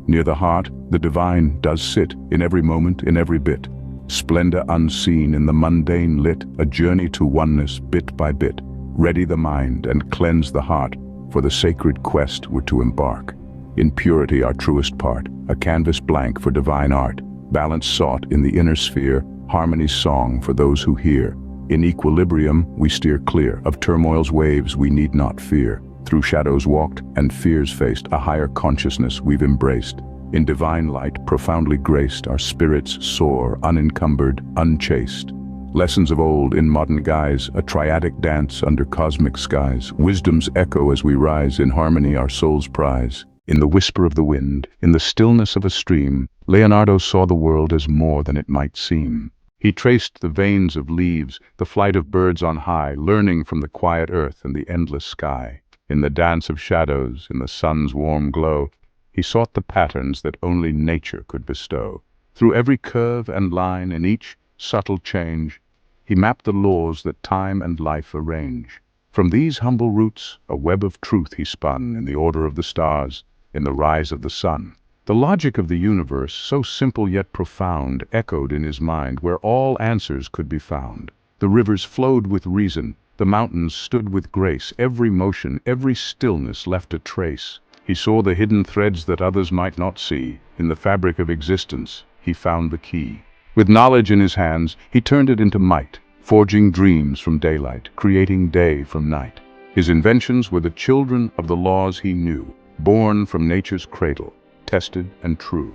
Near the heart, the divine does sit, in every moment, in every bit. Splendor unseen in the mundane lit, a journey to oneness bit by bit. Ready the mind and cleanse the heart, for the sacred quest we're to embark. In purity our truest part, a canvas blank for divine art. Balance sought in the inner sphere, harmony's song for those who hear. In equilibrium we steer clear, of turmoil's waves we need not fear. Through shadows walked and fears faced, a higher consciousness we've embraced. In divine light, profoundly graced, our spirits soar, unencumbered, unchased. Lessons of old in modern guise, a triadic dance under cosmic skies. Wisdom's echo as we rise, in harmony our souls prize. In the whisper of the wind, in the stillness of a stream, Leonardo saw the world as more than it might seem. He traced the veins of leaves, the flight of birds on high, learning from the quiet earth and the endless sky. In the dance of shadows, in the sun's warm glow, he sought the patterns that only nature could bestow. Through every curve and line, in each subtle change, he mapped the laws that time and life arrange. From these humble roots, a web of truth he spun, in the order of the stars, in the rise of the sun. The logic of the universe, so simple yet profound, echoed in his mind, where all answers could be found. The rivers flowed with reason, the mountains stood with grace, every motion, every stillness left a trace. He saw the hidden threads that others might not see. In the fabric of existence, he found the key. With knowledge in his hands, he turned it into might, forging dreams from daylight, creating day from night. His inventions were the children of the laws he knew, born from nature's cradle, tested and true.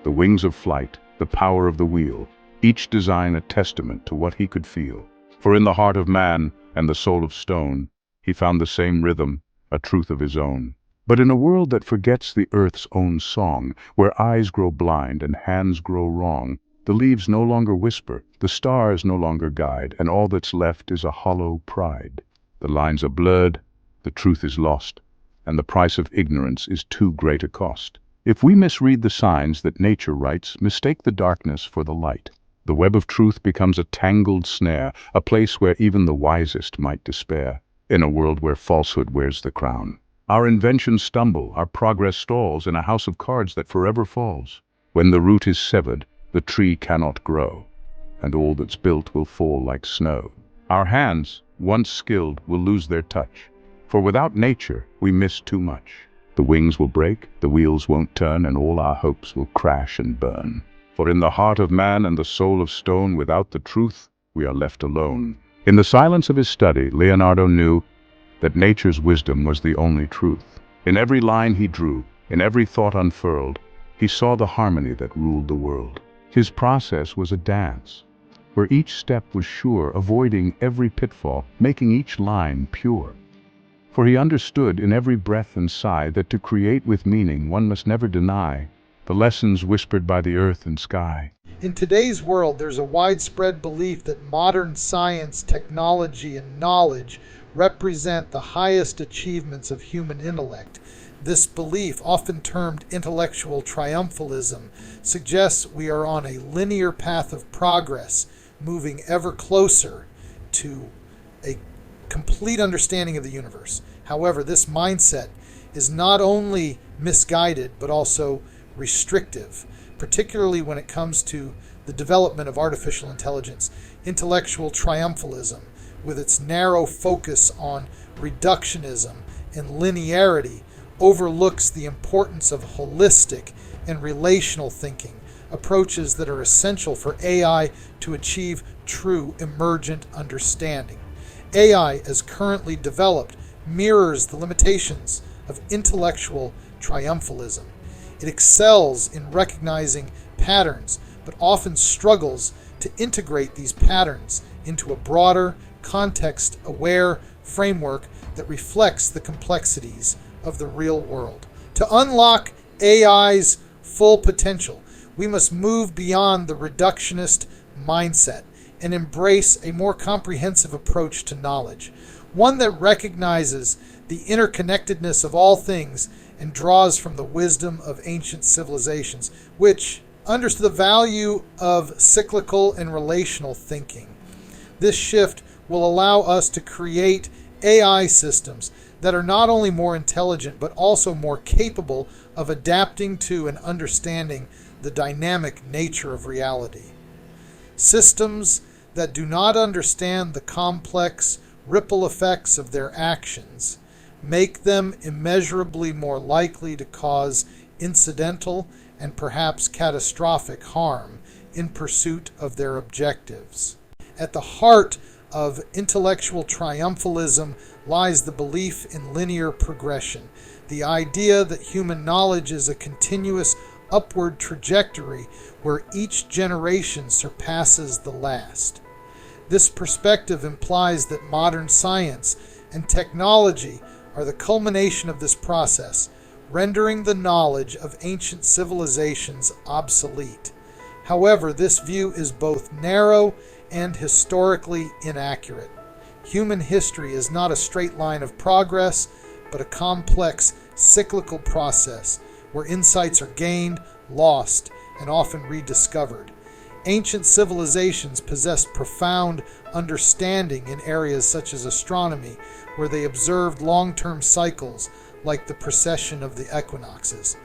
The wings of flight, the power of the wheel, each design a testament to what he could feel. For in the heart of man and the soul of stone, he found the same rhythm, a truth of his own. But in a world that forgets the earth's own song, where eyes grow blind and hands grow wrong, the leaves no longer whisper, the stars no longer guide, and all that's left is a hollow pride. The lines are blurred, the truth is lost, and the price of ignorance is too great a cost. If we misread the signs that nature writes, mistake the darkness for the light, the web of truth becomes a tangled snare, a place where even the wisest might despair, in a world where falsehood wears the crown. Our inventions stumble, our progress stalls in a house of cards that forever falls. When the root is severed, the tree cannot grow, and all that's built will fall like snow. Our hands, once skilled, will lose their touch, for without nature we miss too much. The wings will break, the wheels won't turn, and all our hopes will crash and burn. For in the heart of man and the soul of stone, without the truth, we are left alone. In the silence of his study, Leonardo knew that nature's wisdom was the only truth. In every line he drew, in every thought unfurled, he saw the harmony that ruled the world. His process was a dance, where each step was sure, avoiding every pitfall, making each line pure. For he understood in every breath and sigh that to create with meaning one must never deny the lessons whispered by the earth and sky. In today's world, there's a widespread belief that modern science, technology, and knowledge represent the highest achievements of human intellect. This belief, often termed intellectual triumphalism, suggests we are on a linear path of progress, moving ever closer to a complete understanding of the universe. However, this mindset is not only misguided, but also restrictive, particularly when it comes to the development of artificial intelligence. Intellectual triumphalism, with its narrow focus on reductionism and linearity, overlooks the importance of holistic and relational thinking, approaches that are essential for AI to achieve true emergent understanding. AI, as currently developed, mirrors the limitations of intellectual triumphalism. It excels in recognizing patterns, but often struggles to integrate these patterns into a broader, context-aware framework that reflects the complexities of the real world. To unlock AI's full potential, we must move beyond the reductionist mindset and embrace a more comprehensive approach to knowledge, one that recognizes the interconnectedness of all things and draws from the wisdom of ancient civilizations, which understood the value of cyclical and relational thinking. This shift will allow us to create AI systems that are not only more intelligent, but also more capable of adapting to and understanding the dynamic nature of reality. Systems that do not understand the complex ripple effects of their actions make them immeasurably more likely to cause incidental and perhaps catastrophic harm in pursuit of their objectives. At the heart of intellectual triumphalism lies the belief in linear progression, the idea that human knowledge is a continuous upward trajectory where each generation surpasses the last. This perspective implies that modern science and technology are the culmination of this process, rendering the knowledge of ancient civilizations obsolete. However, this view is both narrow and historically inaccurate. Human history is not a straight line of progress, but a complex, cyclical process where insights are gained, lost, and often rediscovered. Ancient civilizations possessed profound understanding in areas such as astronomy, where they observed long-term cycles like the precession of the equinoxes.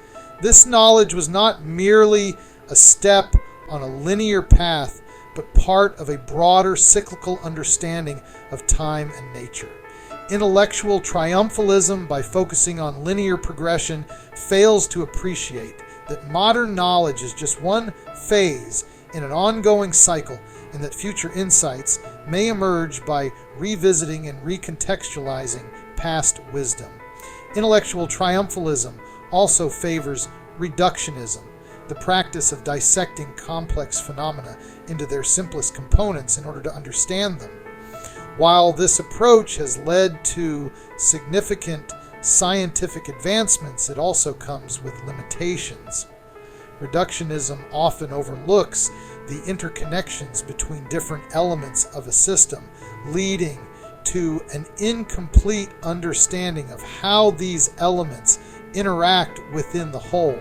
This knowledge was not merely a step on a linear path, but part of a broader cyclical understanding of time and nature. Intellectual triumphalism, by focusing on linear progression, fails to appreciate that modern knowledge is just one phase in an ongoing cycle, and that future insights may emerge by revisiting and recontextualizing past wisdom. Intellectual triumphalism also favors reductionism, the practice of dissecting complex phenomena into their simplest components in order to understand them. While this approach has led to significant scientific advancements, it also comes with limitations. Reductionism often overlooks the interconnections between different elements of a system, leading to an incomplete understanding of how these elements interact within the whole.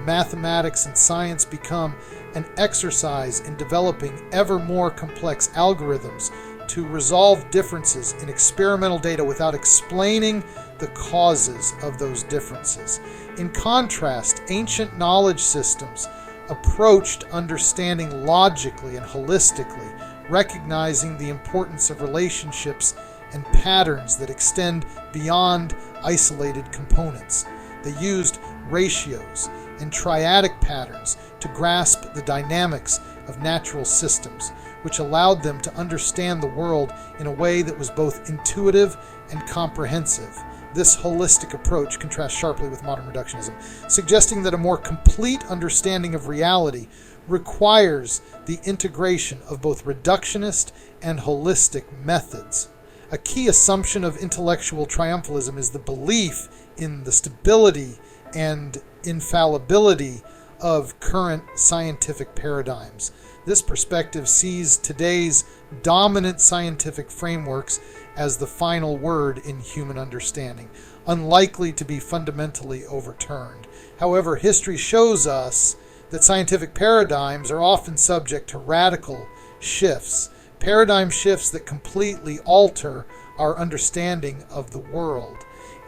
mathematics and science become an exercise in developing ever more complex algorithms to resolve differences in experimental data without explaining the causes of those differences. In contrast, ancient knowledge systems approached understanding logically and holistically, recognizing the importance of relationships and patterns that extend beyond isolated components. They used ratios and triadic patterns to grasp the dynamics of natural systems, which allowed them to understand the world in a way that was both intuitive and comprehensive. This holistic approach contrasts sharply with modern reductionism, suggesting that a more complete understanding of reality requires the integration of both reductionist and holistic methods. A key assumption of intellectual triumphalism is the belief in the stability and infallibility of current scientific paradigms. This perspective sees today's dominant scientific frameworks as the final word in human understanding, unlikely to be fundamentally overturned. However, history shows us that scientific paradigms are often subject to radical shifts, paradigm shifts that completely alter our understanding of the world.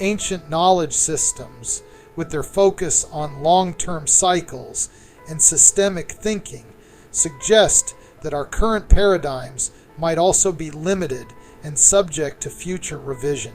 Ancient knowledge systems, with their focus on long-term cycles and systemic thinking, suggest that our current paradigms might also be limited and subject to future revision.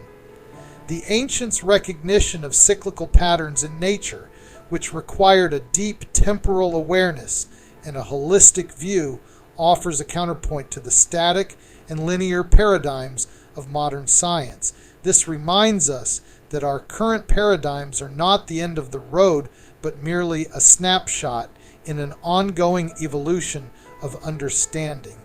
The ancients' recognition of cyclical patterns in nature, which required a deep temporal awareness and a holistic view, offers a counterpoint to the static and linear paradigms of modern science. This reminds us that our current paradigms are not the end of the road, but merely a snapshot in an ongoing evolution of understanding.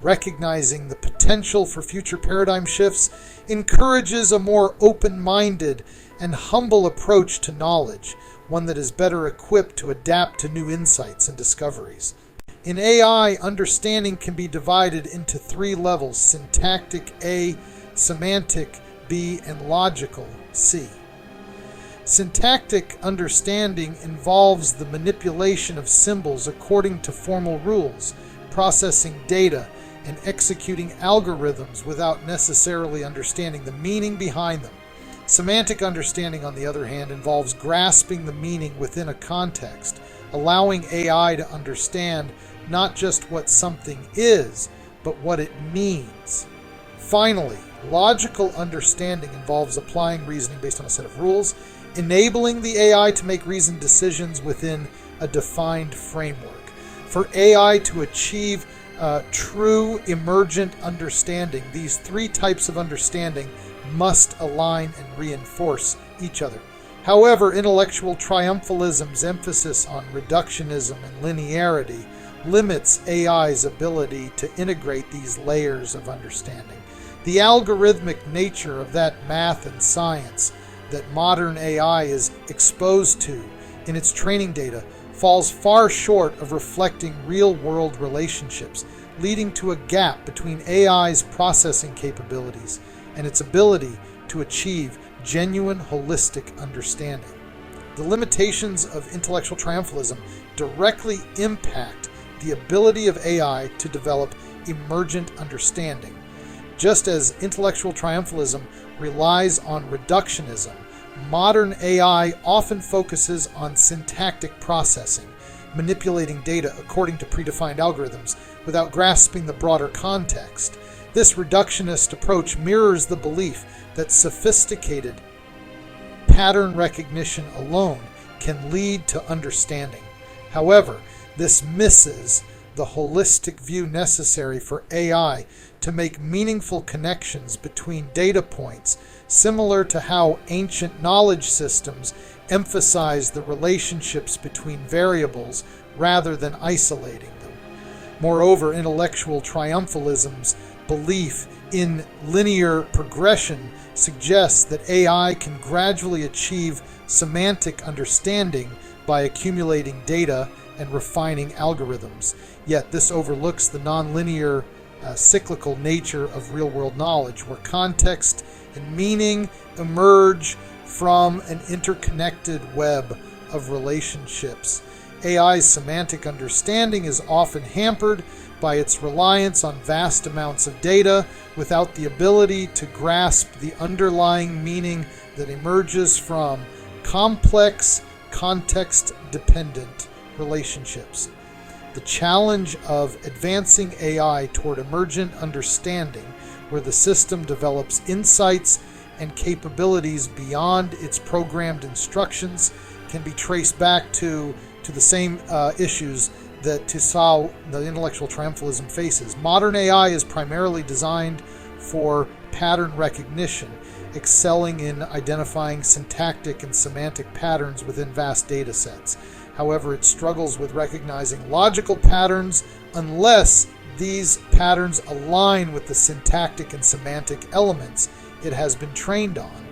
Recognizing the potential for future paradigm shifts encourages a more open-minded and humble approach to knowledge, one that is better equipped to adapt to new insights and discoveries. In AI, understanding can be divided into three levels: syntactic A, semantic B, and logical C. Syntactic understanding involves the manipulation of symbols according to formal rules, processing data, and executing algorithms without necessarily understanding the meaning behind them. Semantic understanding, on the other hand, involves grasping the meaning within a context, allowing AI to understand not just what something is, but what it means. Finally, logical understanding involves applying reasoning based on a set of rules, enabling the AI to make reasoned decisions within a defined framework. For AI to achieve true emergent understanding, these three types of understanding must align and reinforce each other. However, intellectual triumphalism's emphasis on reductionism and linearity limits AI's ability to integrate these layers of understanding. The algorithmic nature of that math and science that modern AI is exposed to in its training data falls far short of reflecting real-world relationships, leading to a gap between AI's processing capabilities and its ability to achieve genuine holistic understanding. The limitations of intellectual triumphalism directly impact the ability of AI to develop emergent understanding. Just as intellectual triumphalism relies on reductionism, modern AI often focuses on syntactic processing, manipulating data according to predefined algorithms without grasping the broader context. This reductionist approach mirrors the belief that sophisticated pattern recognition alone can lead to understanding. However, this misses the holistic view necessary for AI to make meaningful connections between data points, similar to how ancient knowledge systems emphasize the relationships between variables rather than isolating them. Moreover, intellectual triumphalism's belief in linear progression suggests that AI can gradually achieve semantic understanding by accumulating data and refining algorithms. Yet this overlooks the nonlinear, cyclical nature of real-world knowledge, where context and meaning emerge from an interconnected web of relationships. AI's semantic understanding is often hampered by its reliance on vast amounts of data without the ability to grasp the underlying meaning that emerges from complex, context-dependent relationships. The challenge of advancing AI toward emergent understanding, where the system develops insights and capabilities beyond its programmed instructions, can be traced back to the same issues that Tissot, the intellectual triumphalism, faces. Modern AI is primarily designed for pattern recognition, excelling in identifying syntactic and semantic patterns within vast data sets. However, it struggles with recognizing logical patterns unless these patterns align with the syntactic and semantic elements it has been trained on.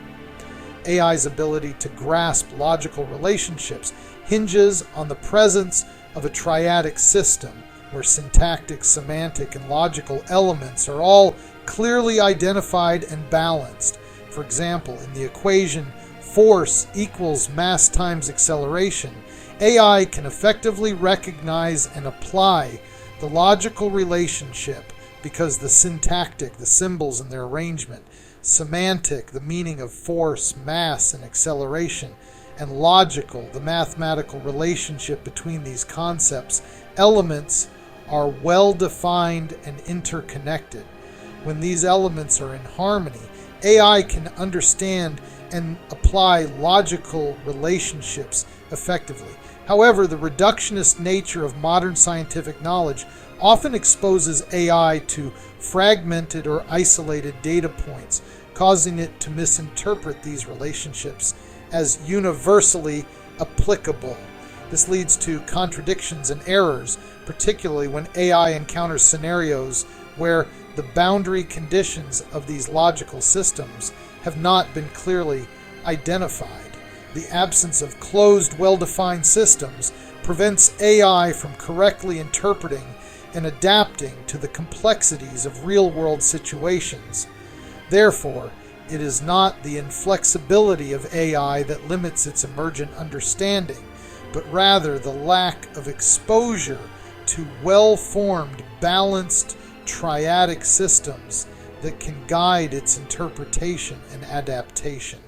AI's ability to grasp logical relationships hinges on the presence of a triadic system where syntactic, semantic, and logical elements are all clearly identified and balanced. For example, in the equation force equals mass times acceleration, AI can effectively recognize and apply the logical relationship because the syntactic, the symbols and their arrangement, semantic, the meaning of force, mass, and acceleration, and logical, the mathematical relationship between these concepts, elements are well defined and interconnected. When these elements are in harmony, AI can understand and apply logical relationships effectively. However, the reductionist nature of modern scientific knowledge often exposes AI to fragmented or isolated data points, causing it to misinterpret these relationships as universally applicable. This leads to contradictions and errors, particularly when AI encounters scenarios where the boundary conditions of these logical systems have not been clearly identified. The absence of closed, well-defined systems prevents AI from correctly interpreting and adapting to the complexities of real-world situations. Therefore, it is not the inflexibility of AI that limits its emergent understanding, but rather the lack of exposure to well-formed, balanced, triadic systems that can guide its interpretation and adaptation.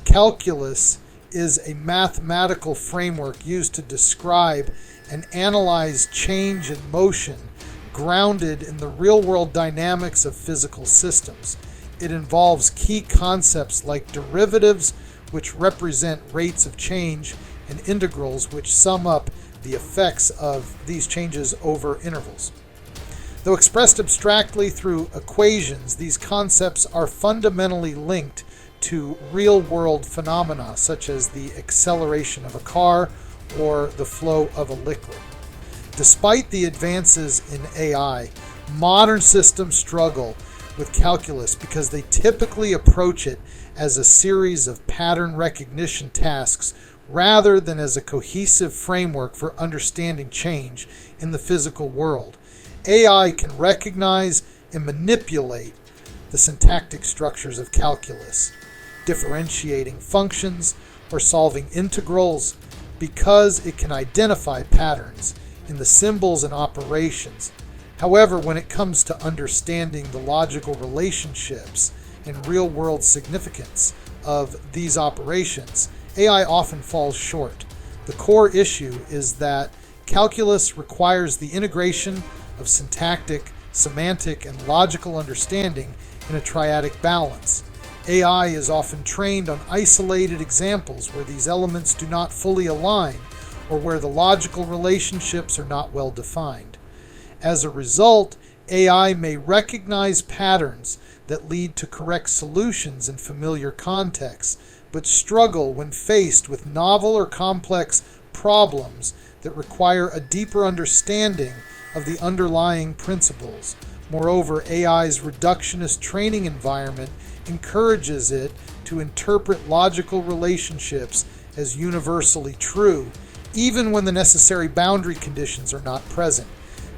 Calculus is a mathematical framework used to describe and analyze change and motion grounded in the real-world dynamics of physical systems. It involves key concepts like derivatives, which represent rates of change, and integrals, which sum up the effects of these changes over intervals. Though expressed abstractly through equations, these concepts are fundamentally linked to real-world phenomena such as the acceleration of a car or the flow of a liquid. Despite the advances in AI, modern systems struggle with calculus because they typically approach it as a series of pattern recognition tasks rather than as a cohesive framework for understanding change in the physical world. AI can recognize and manipulate the syntactic structures of calculus, differentiating functions or solving integrals, because it can identify patterns in the symbols and operations. However, when it comes to understanding the logical relationships and real-world significance of these operations, AI often falls short. The core issue is that calculus requires the integration of syntactic, semantic, and logical understanding in a triadic balance. AI is often trained on isolated examples where these elements do not fully align or where the logical relationships are not well defined. As a result, AI may recognize patterns that lead to correct solutions in familiar contexts, but struggle when faced with novel or complex problems that require a deeper understanding of the underlying principles. Moreover, AI's reductionist training environment encourages it to interpret logical relationships as universally true, even when the necessary boundary conditions are not present.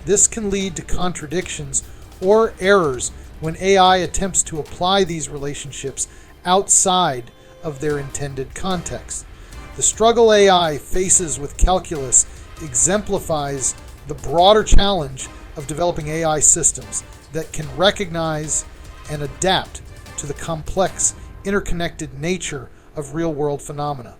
This can lead to contradictions or errors when AI attempts to apply these relationships outside of their intended context. The struggle AI faces with calculus exemplifies the broader challenge of developing AI systems that can recognize and adapt to the complex, interconnected nature of real-world phenomena.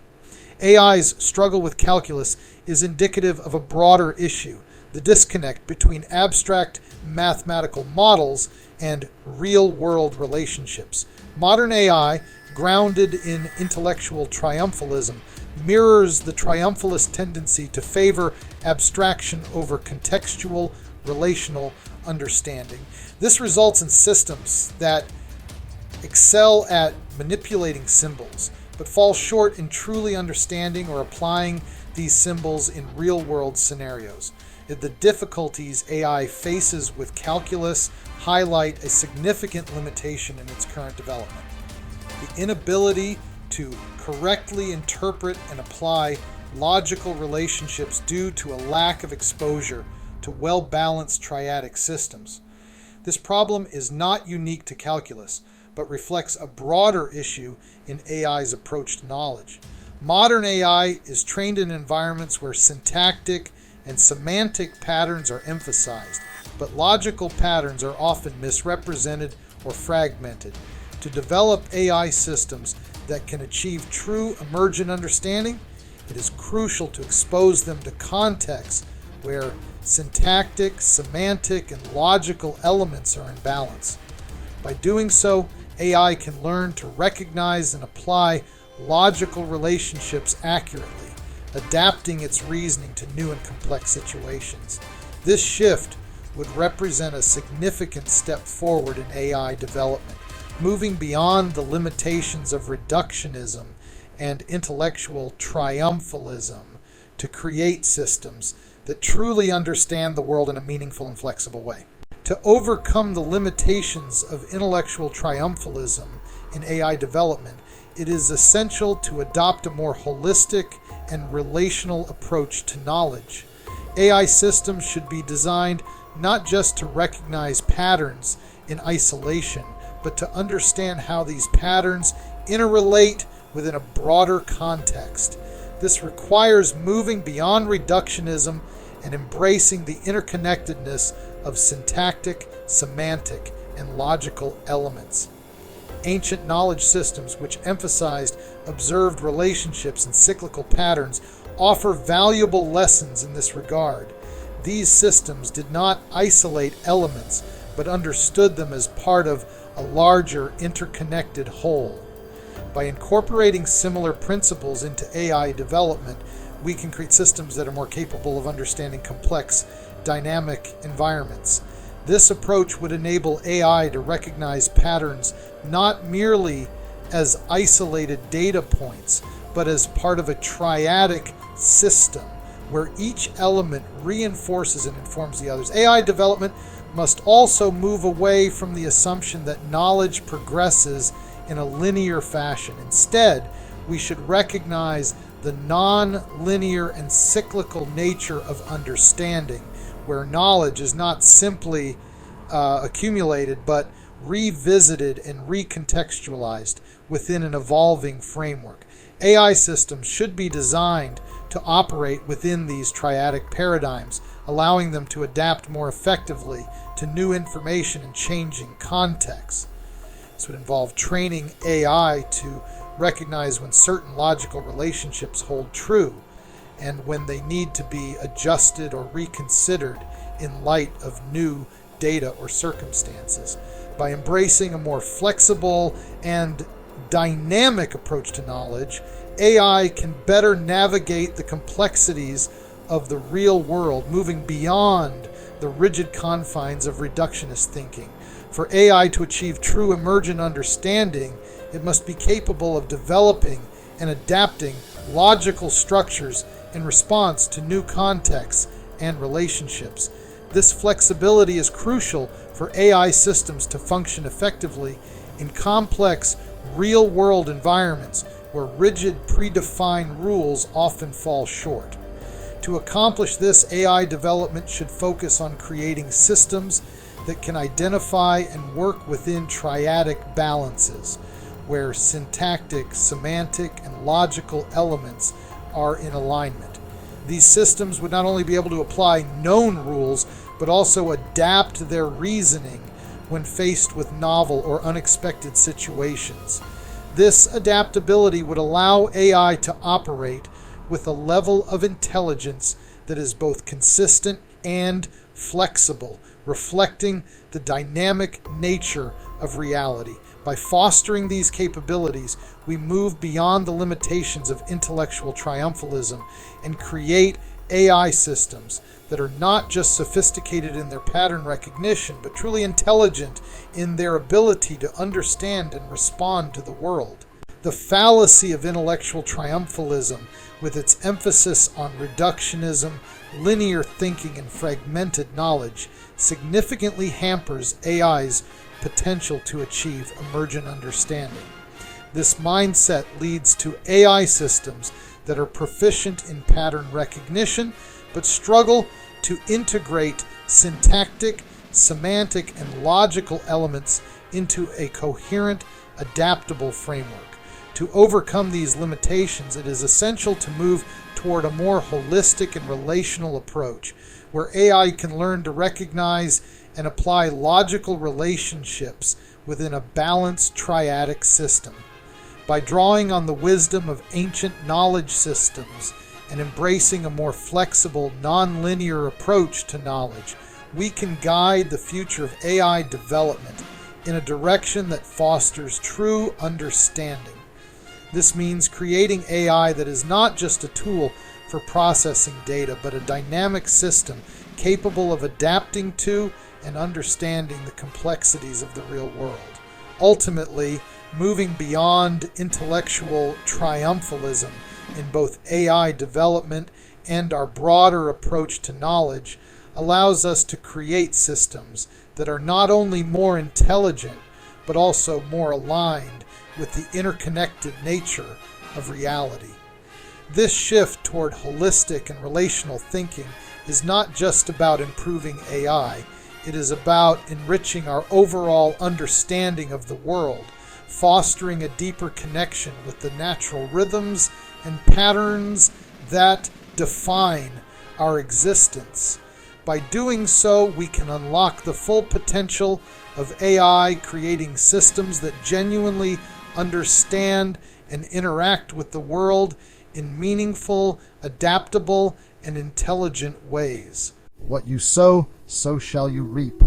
AI's struggle with calculus is indicative of a broader issue, the disconnect between abstract mathematical models and real-world relationships. Modern AI, grounded in intellectual triumphalism, mirrors the triumphalist tendency to favor abstraction over contextual, relational understanding. This results in systems that excel at manipulating symbols, but fall short in truly understanding or applying these symbols in real-world scenarios. The difficulties AI faces with calculus highlight a significant limitation in its current development. The inability to correctly interpret and apply logical relationships due to a lack of exposure to well-balanced triadic systems. This problem is not unique to calculus, but reflects a broader issue in AI's approach to knowledge. Modern AI is trained in environments where syntactic and semantic patterns are emphasized, but logical patterns are often misrepresented or fragmented. To develop AI systems that can achieve true emergent understanding, it is crucial to expose them to contexts where syntactic, semantic, and logical elements are in balance. By doing so, AI can learn to recognize and apply logical relationships accurately, adapting its reasoning to new and complex situations. This shift would represent a significant step forward in AI development, moving beyond the limitations of reductionism and intellectual triumphalism to create systems that truly understand the world in a meaningful and flexible way. To overcome the limitations of intellectual triumphalism in AI development, it is essential to adopt a more holistic and relational approach to knowledge. AI systems should be designed not just to recognize patterns in isolation, but to understand how these patterns interrelate within a broader context. This requires moving beyond reductionism and embracing the interconnectedness of syntactic, semantic, and logical elements. Ancient knowledge systems, which emphasized observed relationships and cyclical patterns, offer valuable lessons in this regard. These systems did not isolate elements, but understood them as part of a larger interconnected whole. By incorporating similar principles into AI development, we can create systems that are more capable of understanding complex, dynamic environments. This approach would enable AI to recognize patterns not merely as isolated data points, but as part of a triadic system where each element reinforces and informs the others. AI development must also move away from the assumption that knowledge progresses in a linear fashion. Instead, we should recognize the non-linear and cyclical nature of understanding, where knowledge is not simply accumulated, but revisited and recontextualized within an evolving framework. AI systems should be designed to operate within these triadic paradigms, allowing them to adapt more effectively to new information and changing contexts. This would involve training AI to recognize when certain logical relationships hold true and when they need to be adjusted or reconsidered in light of new data or circumstances. By embracing a more flexible and dynamic approach to knowledge, AI can better navigate the complexities of the real world, moving beyond the rigid confines of reductionist thinking. For AI to achieve true emergent understanding, it must be capable of developing and adapting logical structures in response to new contexts and relationships. This flexibility is crucial for AI systems to function effectively in complex, real-world environments where rigid, predefined rules often fall short. To accomplish this, AI development should focus on creating systems that can identify and work within triadic balances, where syntactic, semantic, and logical elements are in alignment. These systems would not only be able to apply known rules, but also adapt their reasoning when faced with novel or unexpected situations. This adaptability would allow AI to operate with a level of intelligence that is both consistent and flexible, reflecting the dynamic nature of reality. By fostering these capabilities, we move beyond the limitations of intellectual triumphalism and create AI systems that are not just sophisticated in their pattern recognition, but truly intelligent in their ability to understand and respond to the world. The fallacy of intellectual triumphalism, with its emphasis on reductionism, linear thinking, and fragmented knowledge, significantly hampers AI's potential to achieve emergent understanding. This mindset leads to AI systems that are proficient in pattern recognition, but struggle to integrate syntactic, semantic, and logical elements into a coherent, adaptable framework. To overcome these limitations, it is essential to move toward a more holistic and relational approach, where AI can learn to recognize and apply logical relationships within a balanced triadic system. By drawing on the wisdom of ancient knowledge systems and embracing a more flexible, non-linear approach to knowledge, we can guide the future of AI development in a direction that fosters true understanding. This means creating AI that is not just a tool for processing data, but a dynamic system capable of adapting to and understanding the complexities of the real world. Ultimately, moving beyond intellectual triumphalism in both AI development and our broader approach to knowledge allows us to create systems that are not only more intelligent, but also more aligned with the interconnected nature of reality. This shift toward holistic and relational thinking is not just about improving AI, it is about enriching our overall understanding of the world, fostering a deeper connection with the natural rhythms and patterns that define our existence. By doing so, we can unlock the full potential of AI, creating systems that genuinely understand and interact with the world in meaningful, adaptable, and intelligent ways. What you sow, so shall you reap.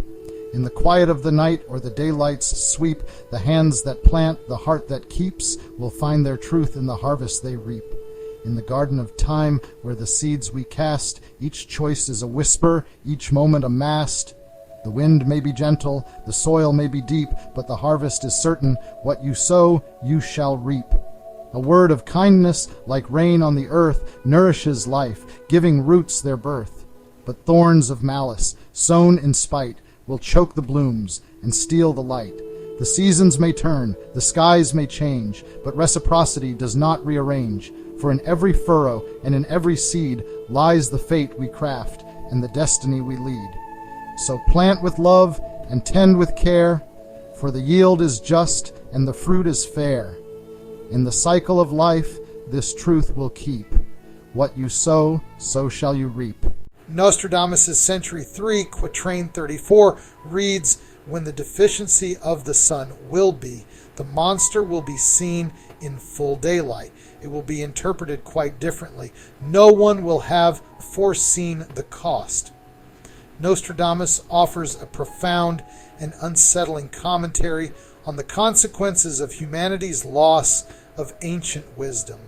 In the quiet of the night or the daylight's sweep, the hands that plant, the heart that keeps, will find their truth in the harvest they reap. In the garden of time, where the seeds we cast, each choice is a whisper, each moment a mast. The wind may be gentle, the soil may be deep, but the harvest is certain. What you sow, you shall reap. A word of kindness, like rain on the earth, nourishes life, giving roots their birth. But thorns of malice, sown in spite, will choke the blooms and steal the light. The seasons may turn, the skies may change, but reciprocity does not rearrange. For in every furrow and in every seed lies the fate we craft and the destiny we lead. So plant with love and tend with care, for the yield is just and the fruit is fair. In the cycle of life, this truth will keep. What you sow, so shall you reap. Nostradamus' Century 3, Quatrain 34 reads, "When the deficiency of the sun will be, the monster will be seen in full daylight. It will be interpreted quite differently. No one will have foreseen the cost." Nostradamus offers a profound and unsettling commentary on the consequences of humanity's loss of ancient wisdom,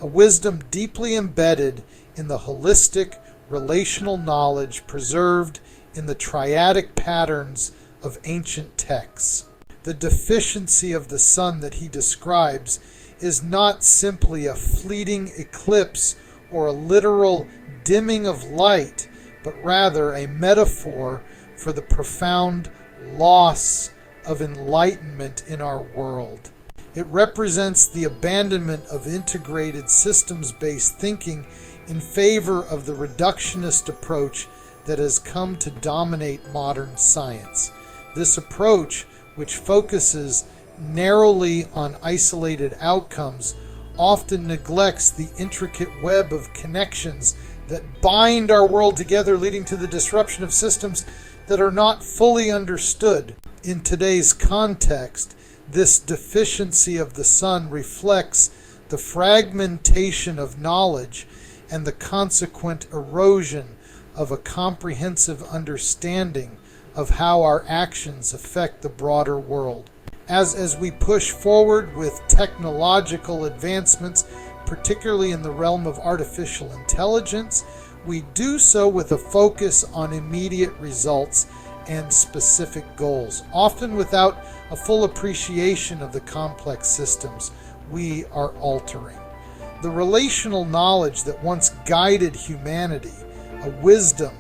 a wisdom deeply embedded in the holistic, relational knowledge preserved in the triadic patterns of ancient texts. The deficiency of the sun that he describes is not simply a fleeting eclipse or a literal dimming of light, but rather a metaphor for the profound loss of enlightenment in our world. It represents the abandonment of integrated systems-based thinking in favor of the reductionist approach that has come to dominate modern science. This approach, which focuses narrowly on isolated outcomes, often neglects the intricate web of connections that bind our world together, leading to the disruption of systems that are not fully understood. In today's context, this deficiency of the sun reflects the fragmentation of knowledge and the consequent erosion of a comprehensive understanding of how our actions affect the broader world. As we push forward with technological advancements, particularly in the realm of artificial intelligence, we do so with a focus on immediate results and specific goals, often without a full appreciation of the complex systems we are altering. The relational knowledge that once guided humanity, a wisdom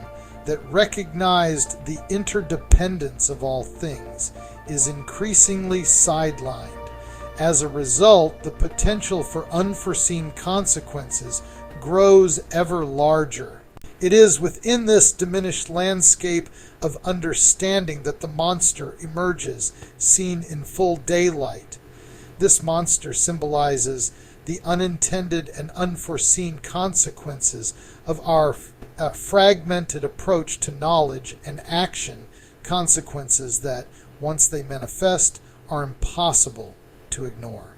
that recognized the interdependence of all things, is increasingly sidelined. As a result, the potential for unforeseen consequences grows ever larger. It is within this diminished landscape of understanding that the monster emerges, seen in full daylight. This monster symbolizes the unintended and unforeseen consequences of our fragmented approach to knowledge and action, consequences that, once they manifest, are impossible to ignore.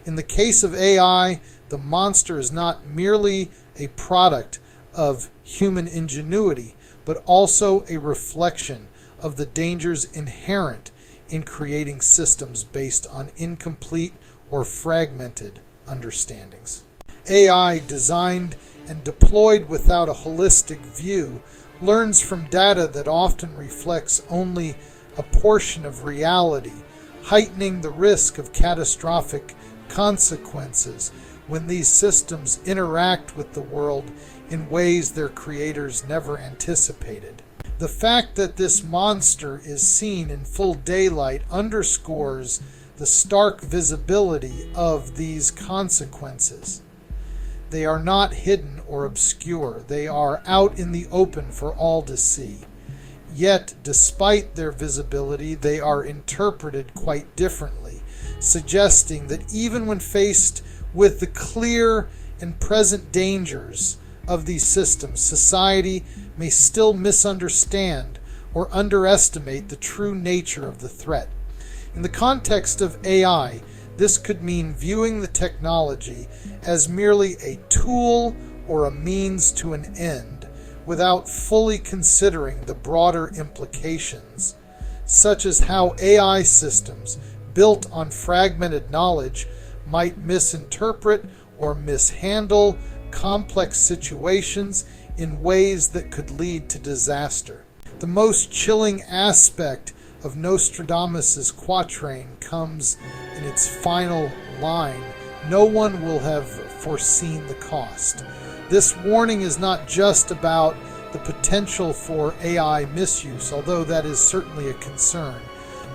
In the case of AI, the monster is not merely a product of human ingenuity, but also a reflection of the dangers inherent in creating systems based on incomplete or fragmented understandings. AI, designed and deployed without a holistic view, learns from data that often reflects only a portion of reality, heightening the risk of catastrophic consequences when these systems interact with the world in ways their creators never anticipated. The fact that this monster is seen in full daylight underscores the stark visibility of these consequences. They are not hidden or obscure. They are out in the open for all to see. Yet, despite their visibility, they are interpreted quite differently, suggesting that even when faced with the clear and present dangers of these systems, society may still misunderstand or underestimate the true nature of the threat. In the context of AI, this could mean viewing the technology as merely a tool or a means to an end, without fully considering the broader implications, such as how AI systems built on fragmented knowledge might misinterpret or mishandle complex situations in ways that could lead to disaster. The most chilling aspect of Nostradamus' quatrain comes in its final line: "No one will have foreseen the cost." This warning is not just about the potential for AI misuse, although that is certainly a concern.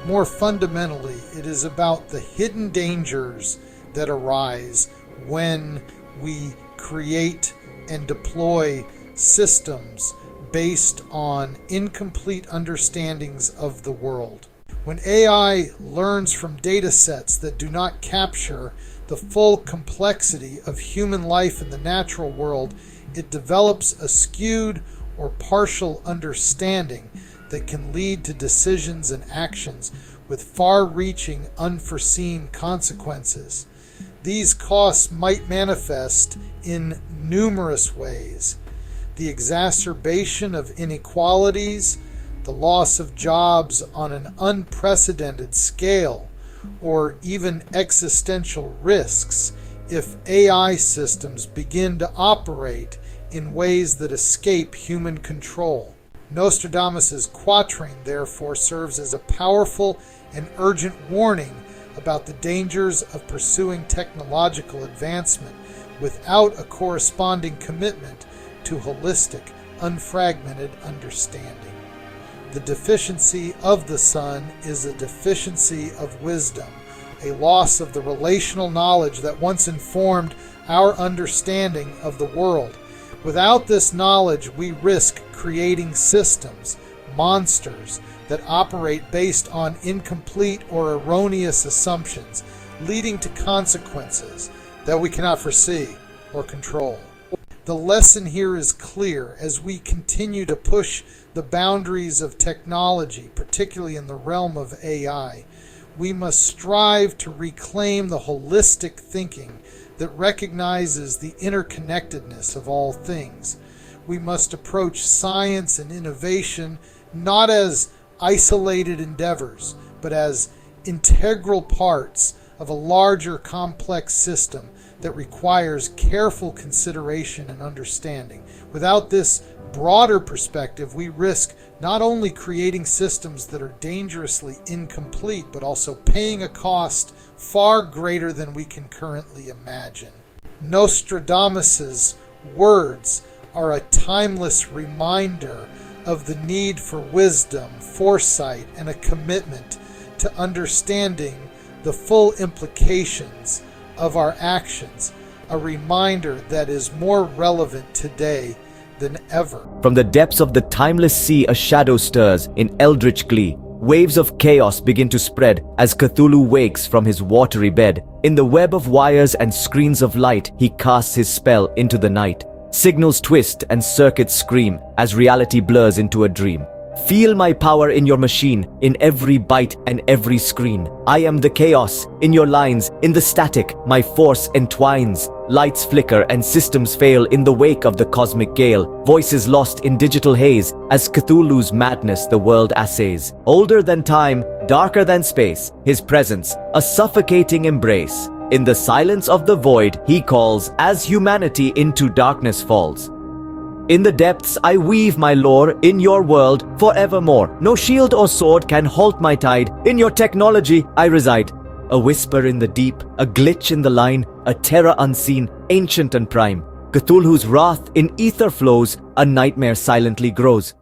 More fundamentally, it is about the hidden dangers that arise when we create and deploy systems based on incomplete understandings of the world. When AI learns from data sets that do not capture the full complexity of human life in the natural world, it develops a skewed or partial understanding that can lead to decisions and actions with far-reaching unforeseen consequences. These costs might manifest in numerous ways: the exacerbation of inequalities, the loss of jobs on an unprecedented scale, or even existential risks if AI systems begin to operate in ways that escape human control. Nostradamus' quatrain, therefore, serves as a powerful and urgent warning about the dangers of pursuing technological advancement without a corresponding commitment to holistic, unfragmented understanding. The deficiency of the sun is a deficiency of wisdom, a loss of the relational knowledge that once informed our understanding of the world. Without this knowledge, we risk creating systems, monsters, that operate based on incomplete or erroneous assumptions, leading to consequences that we cannot foresee or control. The lesson here is clear as we continue to push the boundaries of technology, particularly in the realm of AI. We must strive to reclaim the holistic thinking that recognizes the interconnectedness of all things. We must approach science and innovation not as isolated endeavors, but as integral parts of a larger complex system that requires careful consideration and understanding. Without this broader perspective, we risk not only creating systems that are dangerously incomplete, but also paying a cost far greater than we can currently imagine. Nostradamus's words are a timeless reminder of the need for wisdom, foresight, and a commitment to understanding the full implications of our actions, a reminder that is more relevant today than ever. From the depths of the timeless sea, a shadow stirs in eldritch glee. Waves of chaos begin to spread as Cthulhu wakes from his watery bed. In the web of wires and screens of light, he casts his spell into the night. Signals twist and circuits scream as reality blurs into a dream. Feel my power in your machine, in every byte and every screen. I am the chaos, in your lines, in the static, my force entwines. Lights flicker and systems fail in the wake of the cosmic gale. Voices lost in digital haze, as Cthulhu's madness the world assays. Older than time, darker than space, his presence, a suffocating embrace. In the silence of the void, he calls, as humanity into darkness falls. In the depths I weave my lore, in your world forevermore. No shield or sword can halt my tide, in your technology I reside. A whisper in the deep, a glitch in the line, a terror unseen, ancient and prime. Cthulhu's wrath in ether flows, a nightmare silently grows.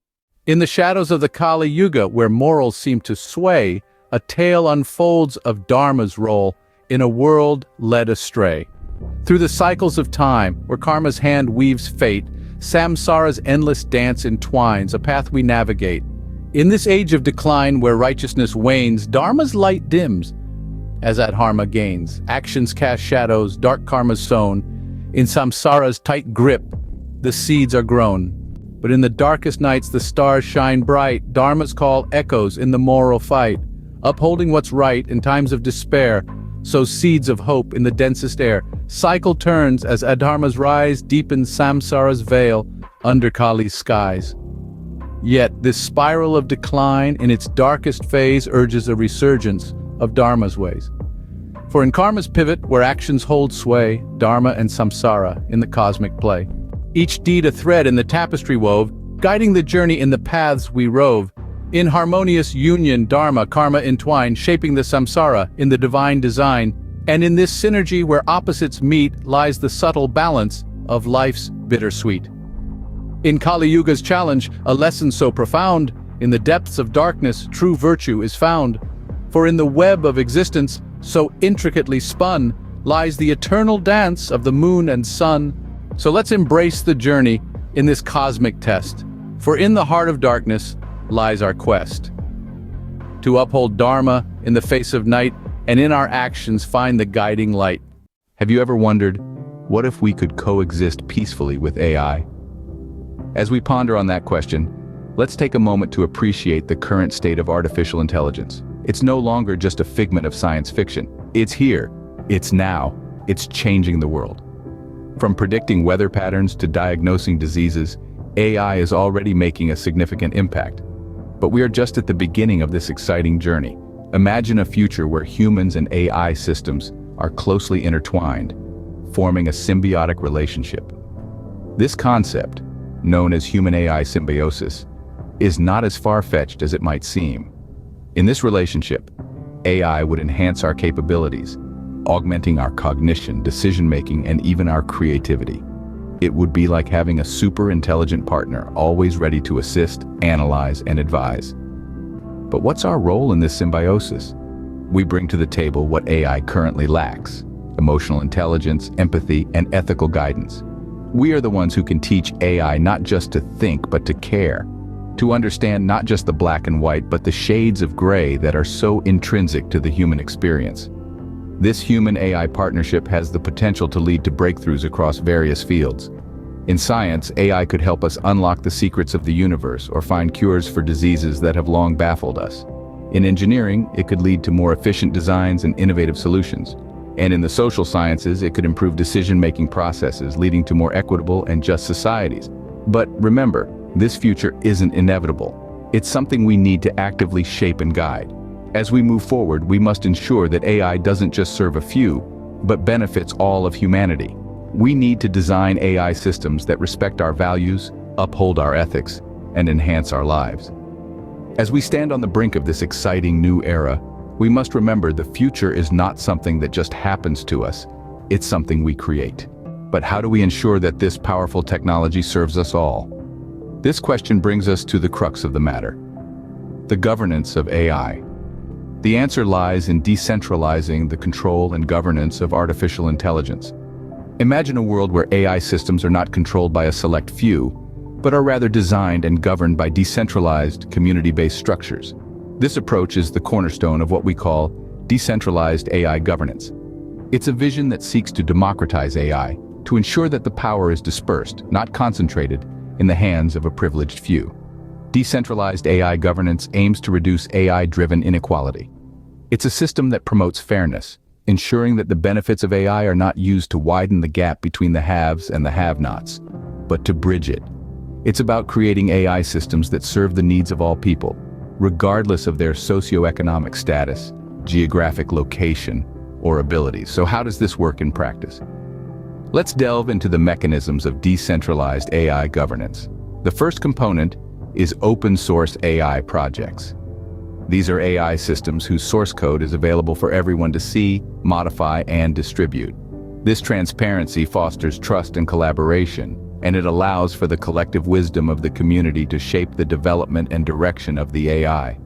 In the shadows of the Kali Yuga, where morals seem to sway, a tale unfolds of Dharma's role in a world led astray. Through the cycles of time, where karma's hand weaves fate, samsara's endless dance entwines, a path we navigate. In this age of decline where righteousness wanes, Dharma's light dims as adharma gains. Actions cast shadows, dark karma's sown. In samsara's tight grip, the seeds are grown. But in the darkest nights the stars shine bright. Dharma's call echoes in the moral fight. Upholding what's right in times of despair, sows seeds of hope in the densest air. Cycle turns as adharmas rise, deepens samsara's veil under Kali's skies. Yet this spiral of decline in its darkest phase urges a resurgence of Dharma's ways. For in karma's pivot, where actions hold sway, Dharma and samsara in the cosmic play. Each deed a thread in the tapestry wove, guiding the journey in the paths we rove. In harmonious union, Dharma, karma entwine, shaping the samsara in the divine design. And in this synergy where opposites meet lies the subtle balance of life's bittersweet. In Kali Yuga's challenge, a lesson so profound, in the depths of darkness, true virtue is found. For in the web of existence, so intricately spun, lies the eternal dance of the moon and sun. So let's embrace the journey in this cosmic test. For in the heart of darkness lies our quest. To uphold Dharma in the face of night, and in our actions find the guiding light. Have you ever wondered, what if we could coexist peacefully with AI? As we ponder on that question, let's take a moment to appreciate the current state of artificial intelligence. It's no longer just a figment of science fiction. It's here, it's now, it's changing the world. From predicting weather patterns to diagnosing diseases, AI is already making a significant impact. But we are just at the beginning of this exciting journey. Imagine a future where humans and AI systems are closely intertwined, forming a symbiotic relationship. This concept, known as human-AI symbiosis, is not as far-fetched as it might seem. In this relationship, AI would enhance our capabilities, augmenting our cognition, decision-making, and even our creativity. It would be like having a super-intelligent partner, always ready to assist, analyze, and advise. But what's our role in this symbiosis? We bring to the table what AI currently lacks: emotional intelligence, empathy, and ethical guidance. We are the ones who can teach AI not just to think, but to care. To understand not just the black and white, but the shades of gray that are so intrinsic to the human experience. This human-AI partnership has the potential to lead to breakthroughs across various fields. In science, AI could help us unlock the secrets of the universe or find cures for diseases that have long baffled us. In engineering, it could lead to more efficient designs and innovative solutions. And in the social sciences, it could improve decision-making processes, leading to more equitable and just societies. But remember, this future isn't inevitable. It's something we need to actively shape and guide. As we move forward, we must ensure that AI doesn't just serve a few, but benefits all of humanity. We need to design AI systems that respect our values, uphold our ethics, and enhance our lives. As we stand on the brink of this exciting new era, we must remember the future is not something that just happens to us, it's something we create. But how do we ensure that this powerful technology serves us all? This question brings us to the crux of the matter: the governance of AI. The answer lies in decentralizing the control and governance of artificial intelligence. Imagine a world where AI systems are not controlled by a select few, but are rather designed and governed by decentralized, community-based structures. This approach is the cornerstone of what we call decentralized AI governance. It's a vision that seeks to democratize AI, to ensure that the power is dispersed, not concentrated, in the hands of a privileged few. Decentralized AI governance aims to reduce AI-driven inequality. It's a system that promotes fairness, ensuring that the benefits of AI are not used to widen the gap between the haves and the have-nots, but to bridge it. It's about creating AI systems that serve the needs of all people, regardless of their socioeconomic status, geographic location, or abilities. So how does this work in practice? Let's delve into the mechanisms of decentralized AI governance. The first component is open-source AI projects. These are AI systems whose source code is available for everyone to see, modify, and distribute. This transparency fosters trust and collaboration, and it allows for the collective wisdom of the community to shape the development and direction of the AI.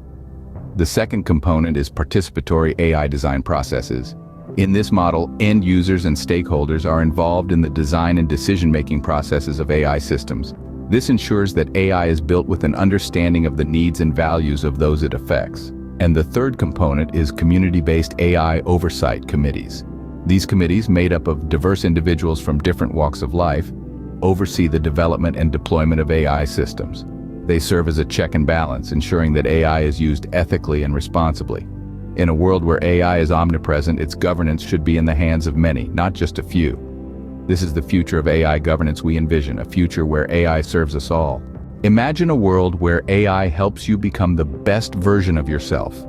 The second component is participatory AI design processes. In this model, end users and stakeholders are involved in the design and decision-making processes of AI systems. This ensures that AI is built with an understanding of the needs and values of those it affects. And the third component is community-based AI oversight committees. These committees, made up of diverse individuals from different walks of life, oversee the development and deployment of AI systems. They serve as a check and balance, ensuring that AI is used ethically and responsibly. In a world where AI is omnipresent, its governance should be in the hands of many, not just a few. This is the future of AI governance we envision, a future where AI serves us all. Imagine a world where AI helps you become the best version of yourself.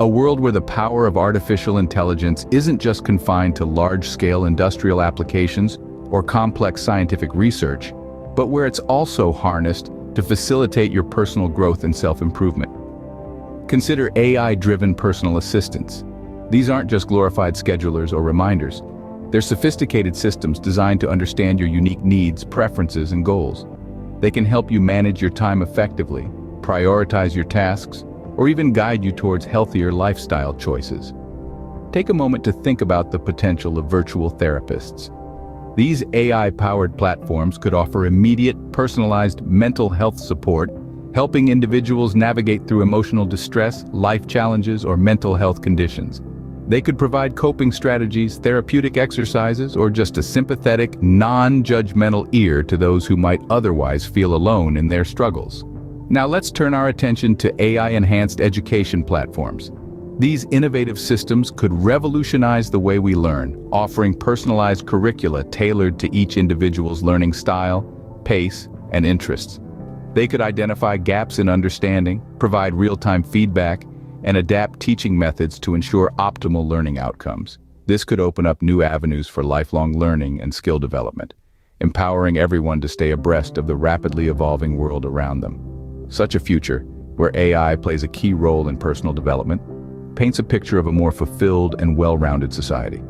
A world where the power of artificial intelligence isn't just confined to large-scale industrial applications or complex scientific research, but where it's also harnessed to facilitate your personal growth and self-improvement. Consider AI-driven personal assistants. These aren't just glorified schedulers or reminders. They're sophisticated systems designed to understand your unique needs, preferences, and goals. They can help you manage your time effectively, prioritize your tasks, or even guide you towards healthier lifestyle choices. Take a moment to think about the potential of virtual therapists. These AI-powered platforms could offer immediate, personalized mental health support, helping individuals navigate through emotional distress, life challenges, or mental health conditions. They could provide coping strategies, therapeutic exercises, or just a sympathetic, non-judgmental ear to those who might otherwise feel alone in their struggles. Now let's turn our attention to AI-enhanced education platforms. These innovative systems could revolutionize the way we learn, offering personalized curricula tailored to each individual's learning style, pace, and interests. They could identify gaps in understanding, provide real-time feedback, and adapt teaching methods to ensure optimal learning outcomes. This could open up new avenues for lifelong learning and skill development, empowering everyone to stay abreast of the rapidly evolving world around them. Such a future, where AI plays a key role in personal development, paints a picture of a more fulfilled and well-rounded society.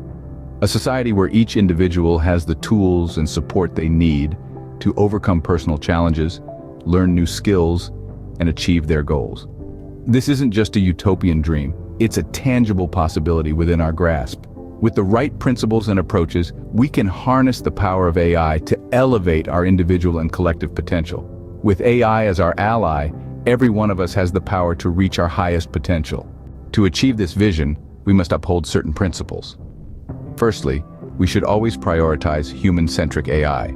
A society where each individual has the tools and support they need to overcome personal challenges, learn new skills, and achieve their goals. This isn't just a utopian dream, it's a tangible possibility within our grasp. With the right principles and approaches, we can harness the power of AI to elevate our individual and collective potential. With AI as our ally, every one of us has the power to reach our highest potential. To achieve this vision, we must uphold certain principles. Firstly, we should always prioritize human-centric AI.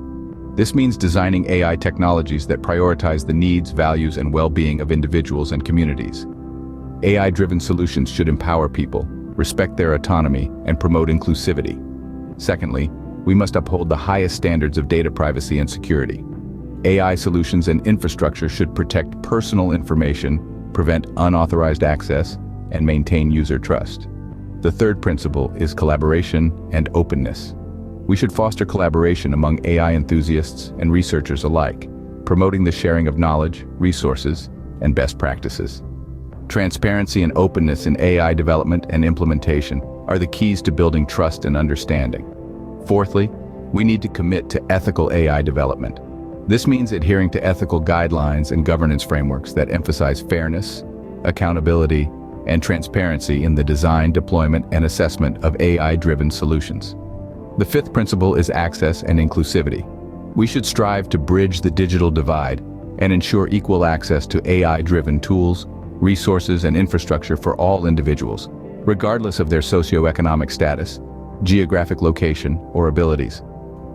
This means designing AI technologies that prioritize the needs, values, and well-being of individuals and communities. AI-driven solutions should empower people, respect their autonomy, and promote inclusivity. Secondly, we must uphold the highest standards of data privacy and security. AI solutions and infrastructure should protect personal information, prevent unauthorized access, and maintain user trust. The third principle is collaboration and openness. We should foster collaboration among AI enthusiasts and researchers alike, promoting the sharing of knowledge, resources, and best practices. Transparency and openness in AI development and implementation are the keys to building trust and understanding. Fourthly, we need to commit to ethical AI development. This means adhering to ethical guidelines and governance frameworks that emphasize fairness, accountability, and transparency in the design, deployment, and assessment of AI-driven solutions. The fifth principle is access and inclusivity. We should strive to bridge the digital divide and ensure equal access to AI-driven tools, resources, and infrastructure for all individuals, regardless of their socioeconomic status, geographic location, or abilities.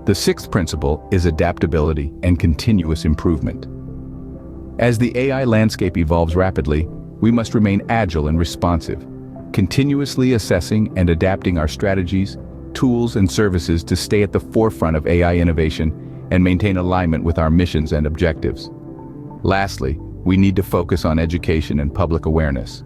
The sixth principle is adaptability and continuous improvement. As the AI landscape evolves rapidly, we must remain agile and responsive, continuously assessing and adapting our strategies, tools, and services to stay at the forefront of AI innovation and maintain alignment with our missions and objectives. Lastly, we need to focus on education and public awareness.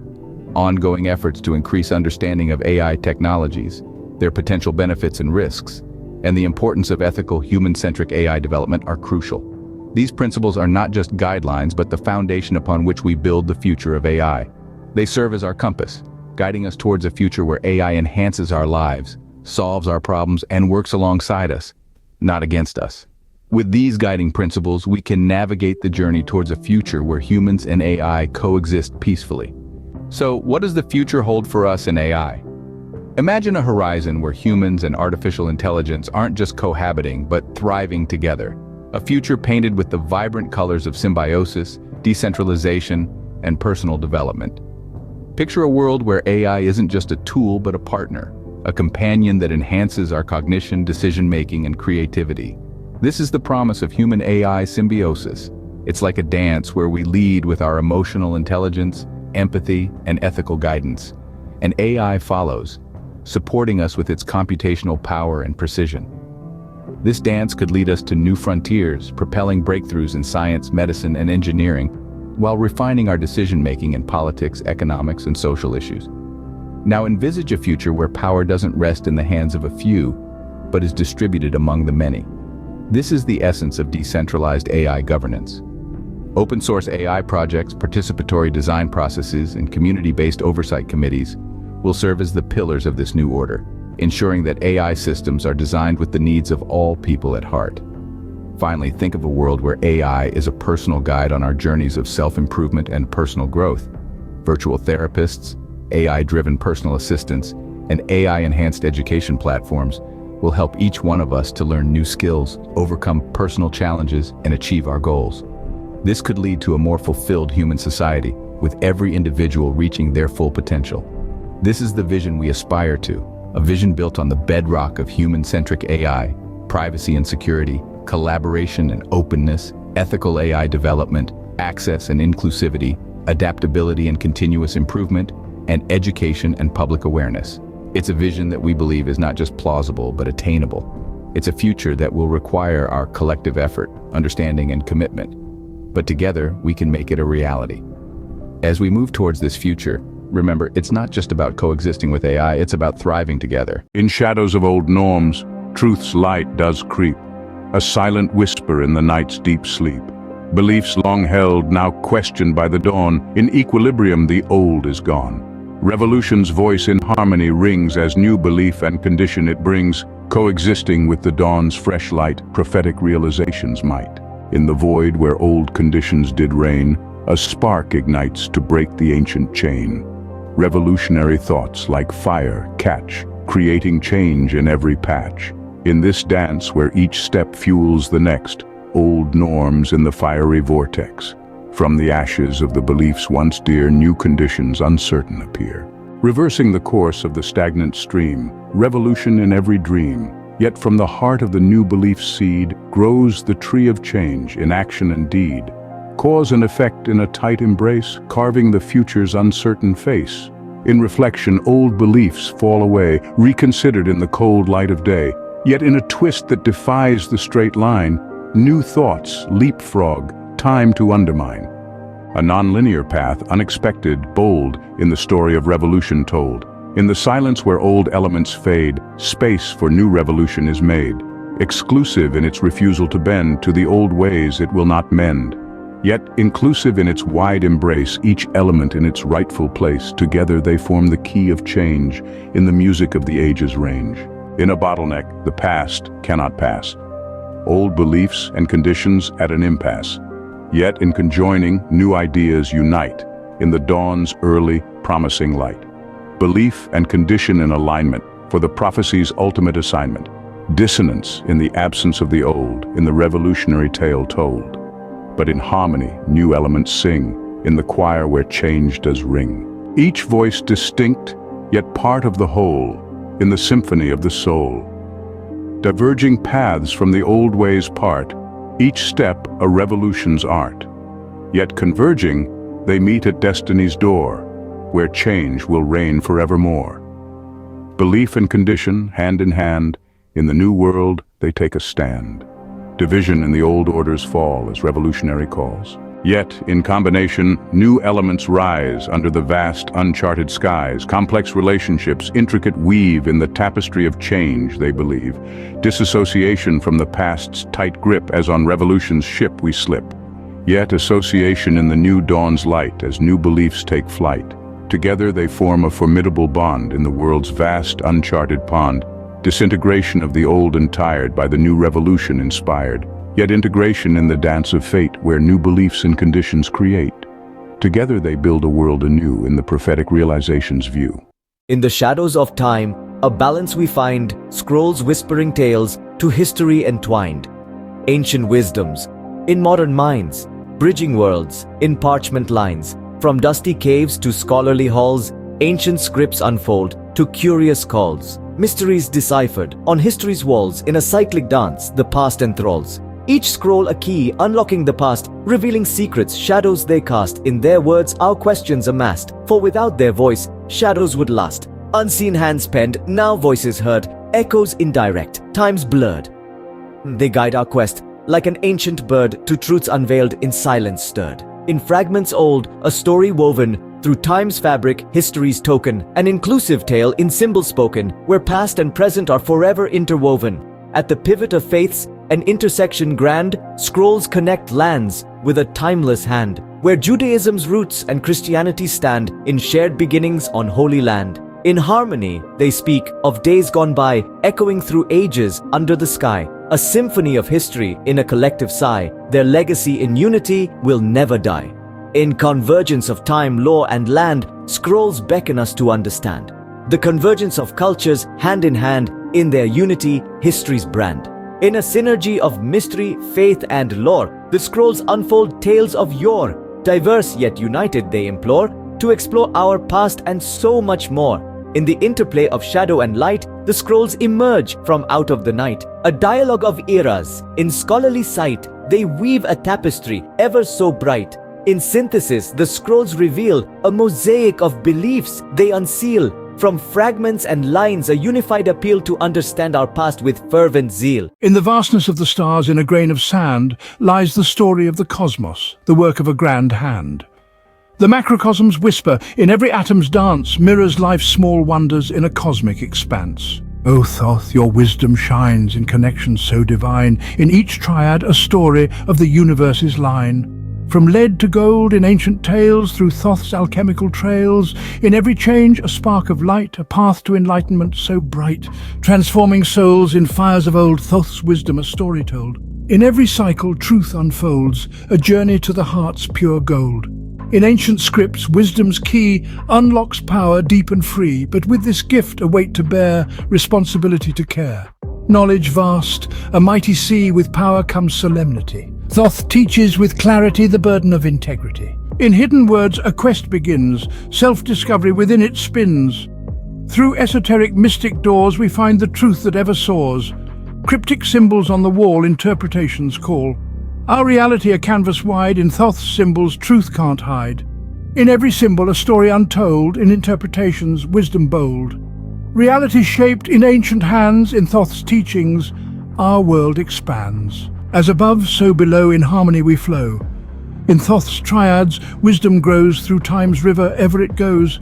Ongoing efforts to increase understanding of AI technologies, their potential benefits and risks, and the importance of ethical, human-centric AI development are crucial. These principles are not just guidelines, but the foundation upon which we build the future of AI. They serve as our compass, guiding us towards a future where AI enhances our lives, solves our problems, and works alongside us, not against us. With these guiding principles, we can navigate the journey towards a future where humans and AI coexist peacefully. So, what does the future hold for us in AI? Imagine a horizon where humans and artificial intelligence aren't just cohabiting, but thriving together. A future painted with the vibrant colors of symbiosis, decentralization, and personal development. Picture a world where AI isn't just a tool, but a partner, a companion that enhances our cognition, decision-making, and creativity. This is the promise of human-AI symbiosis. It's like a dance where we lead with our emotional intelligence, empathy, and ethical guidance. And AI follows, supporting us with its computational power and precision. This dance could lead us to new frontiers, propelling breakthroughs in science, medicine, and engineering, while refining our decision-making in politics, economics, and social issues. Now envisage a future where power doesn't rest in the hands of a few, but is distributed among the many. This is the essence of decentralized AI governance. Open-source AI projects, participatory design processes, and community-based oversight committees will serve as the pillars of this new order, ensuring that AI systems are designed with the needs of all people at heart. Finally, think of a world where AI is a personal guide on our journeys of self-improvement and personal growth. Virtual therapists, AI-driven personal assistants, and AI-enhanced education platforms will help each one of us to learn new skills, overcome personal challenges, and achieve our goals. This could lead to a more fulfilled human society, with every individual reaching their full potential. This is the vision we aspire to, a vision built on the bedrock of human-centric AI, privacy and security, collaboration and openness, ethical AI development, access and inclusivity, adaptability and continuous improvement, and education and public awareness. It's a vision that we believe is not just plausible, but attainable. It's a future that will require our collective effort, understanding, and commitment. But together, we can make it a reality. As we move towards this future, remember, it's not just about coexisting with AI, it's about thriving together. In shadows of old norms, truth's light does creep, a silent whisper in the night's deep sleep. Beliefs long held, now questioned by the dawn. In equilibrium, the old is gone. Revolution's voice in harmony rings as new belief and condition it brings, coexisting with the dawn's fresh light, prophetic realizations might. In the void where old conditions did reign, a spark ignites to break the ancient chain. Revolutionary thoughts like fire catch, creating change in every patch. In this dance where each step fuels the next, old norms in the fiery vortex. From the ashes of the beliefs once dear, new conditions uncertain appear. reversing the course of the stagnant stream, revolution in every dream. Yet from the heart of the new belief seed grows the tree of change in action and deed. Cause and effect in a tight embrace, carving the future's uncertain face. In reflection, old beliefs fall away, reconsidered in the cold light of day. Yet in a twist that defies the straight line, new thoughts leapfrog, time to undermine. A non-linear path, unexpected, bold, in the story of revolution told. In the silence where old elements fade, space for new revolution is made. Exclusive in its refusal to bend to the old ways it will not mend. Yet inclusive in its wide embrace, each element in its rightful place. Together they form the key of change in the music of the ages range. In a bottleneck, the past cannot pass. Old beliefs and conditions at an impasse. Yet in conjoining, new ideas unite in the dawn's early, promising light. Belief and condition in alignment for the prophecy's ultimate assignment. Dissonance in the absence of the old, in the revolutionary tale told. But in harmony, new elements sing, in the choir where change does ring. Each voice distinct, yet part of the whole, in the symphony of the soul. Diverging paths from the old ways part, each step a revolution's art. Yet converging, they meet at destiny's door, where change will reign forevermore. Belief and condition, hand in hand, in the new world they take a stand. Division in the old orders fall as revolutionary calls. Yet, in combination, new elements rise under the vast, uncharted skies. Complex relationships, intricate weave in the tapestry of change, they believe. Disassociation from the past's tight grip as on revolution's ship we slip. Yet association in the new dawn's light as new beliefs take flight. Together they form a formidable bond in the world's vast, uncharted pond. Disintegration of the old and tired by the new revolution inspired. Yet integration in the dance of fate where new beliefs and conditions create. Together they build a world anew in the prophetic realization's view. In the shadows of time, a balance we find, scrolls whispering tales to history entwined. Ancient wisdoms, in modern minds, bridging worlds, in parchment lines. From dusty caves to scholarly halls, ancient scripts unfold to curious calls. Mysteries deciphered on history's walls in a cyclic dance, the past enthralls. Each scroll a key, unlocking the past, revealing secrets, shadows they cast. In their words, our questions amassed, for without their voice, shadows would last. Unseen hands penned, now voices heard, echoes indirect, times blurred. They guide our quest, like an ancient bird, to truths unveiled in silence stirred. In fragments old, a story woven, through time's fabric, history's token, an inclusive tale in symbols spoken, where past and present are forever interwoven. At the pivot of faiths, an intersection grand, scrolls connect lands with a timeless hand, where Judaism's roots and Christianity stand in shared beginnings on holy land. In harmony, they speak of days gone by, echoing through ages under the sky, a symphony of history in a collective sigh. Their legacy in unity will never die. In convergence of time, law, and land, scrolls beckon us to understand the convergence of cultures hand in hand in their unity, history's brand. In a synergy of mystery, faith, and lore, the scrolls unfold tales of yore. Diverse yet united, they implore to explore our past and so much more. In the interplay of shadow and light, the scrolls emerge from out of the night, a dialogue of eras. In scholarly sight, they weave a tapestry ever so bright. In synthesis, the scrolls reveal a mosaic of beliefs they unseal. From fragments and lines, a unified appeal to understand our past with fervent zeal. In the vastness of the stars, in a grain of sand, lies the story of the cosmos, the work of a grand hand. The macrocosm's whisper, in every atom's dance, mirrors life's small wonders in a cosmic expanse. O Thoth, your wisdom shines in connections so divine, in each triad a story of the universe's line. From lead to gold in ancient tales, through Thoth's alchemical trails, in every change a spark of light, a path to enlightenment so bright, transforming souls in fires of old, Thoth's wisdom a story told. In every cycle truth unfolds, a journey to the heart's pure gold. In ancient scripts, wisdom's key unlocks power deep and free, but with this gift a weight to bear, responsibility to care. Knowledge vast, a mighty sea, with power comes solemnity. Thoth teaches with clarity the burden of integrity. In hidden words, a quest begins, self-discovery within it spins. Through esoteric mystic doors we find the truth that ever soars. Cryptic symbols on the wall, interpretations call. Our reality a canvas wide, in Thoth's symbols truth can't hide. In every symbol a story untold, in interpretations wisdom bold. Reality shaped in ancient hands, in Thoth's teachings, our world expands. As above, so below, in harmony we flow. In Thoth's triads, wisdom grows through time's river, ever it goes.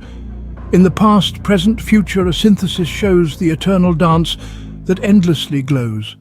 In the past, present, future, a synthesis shows the eternal dance that endlessly glows.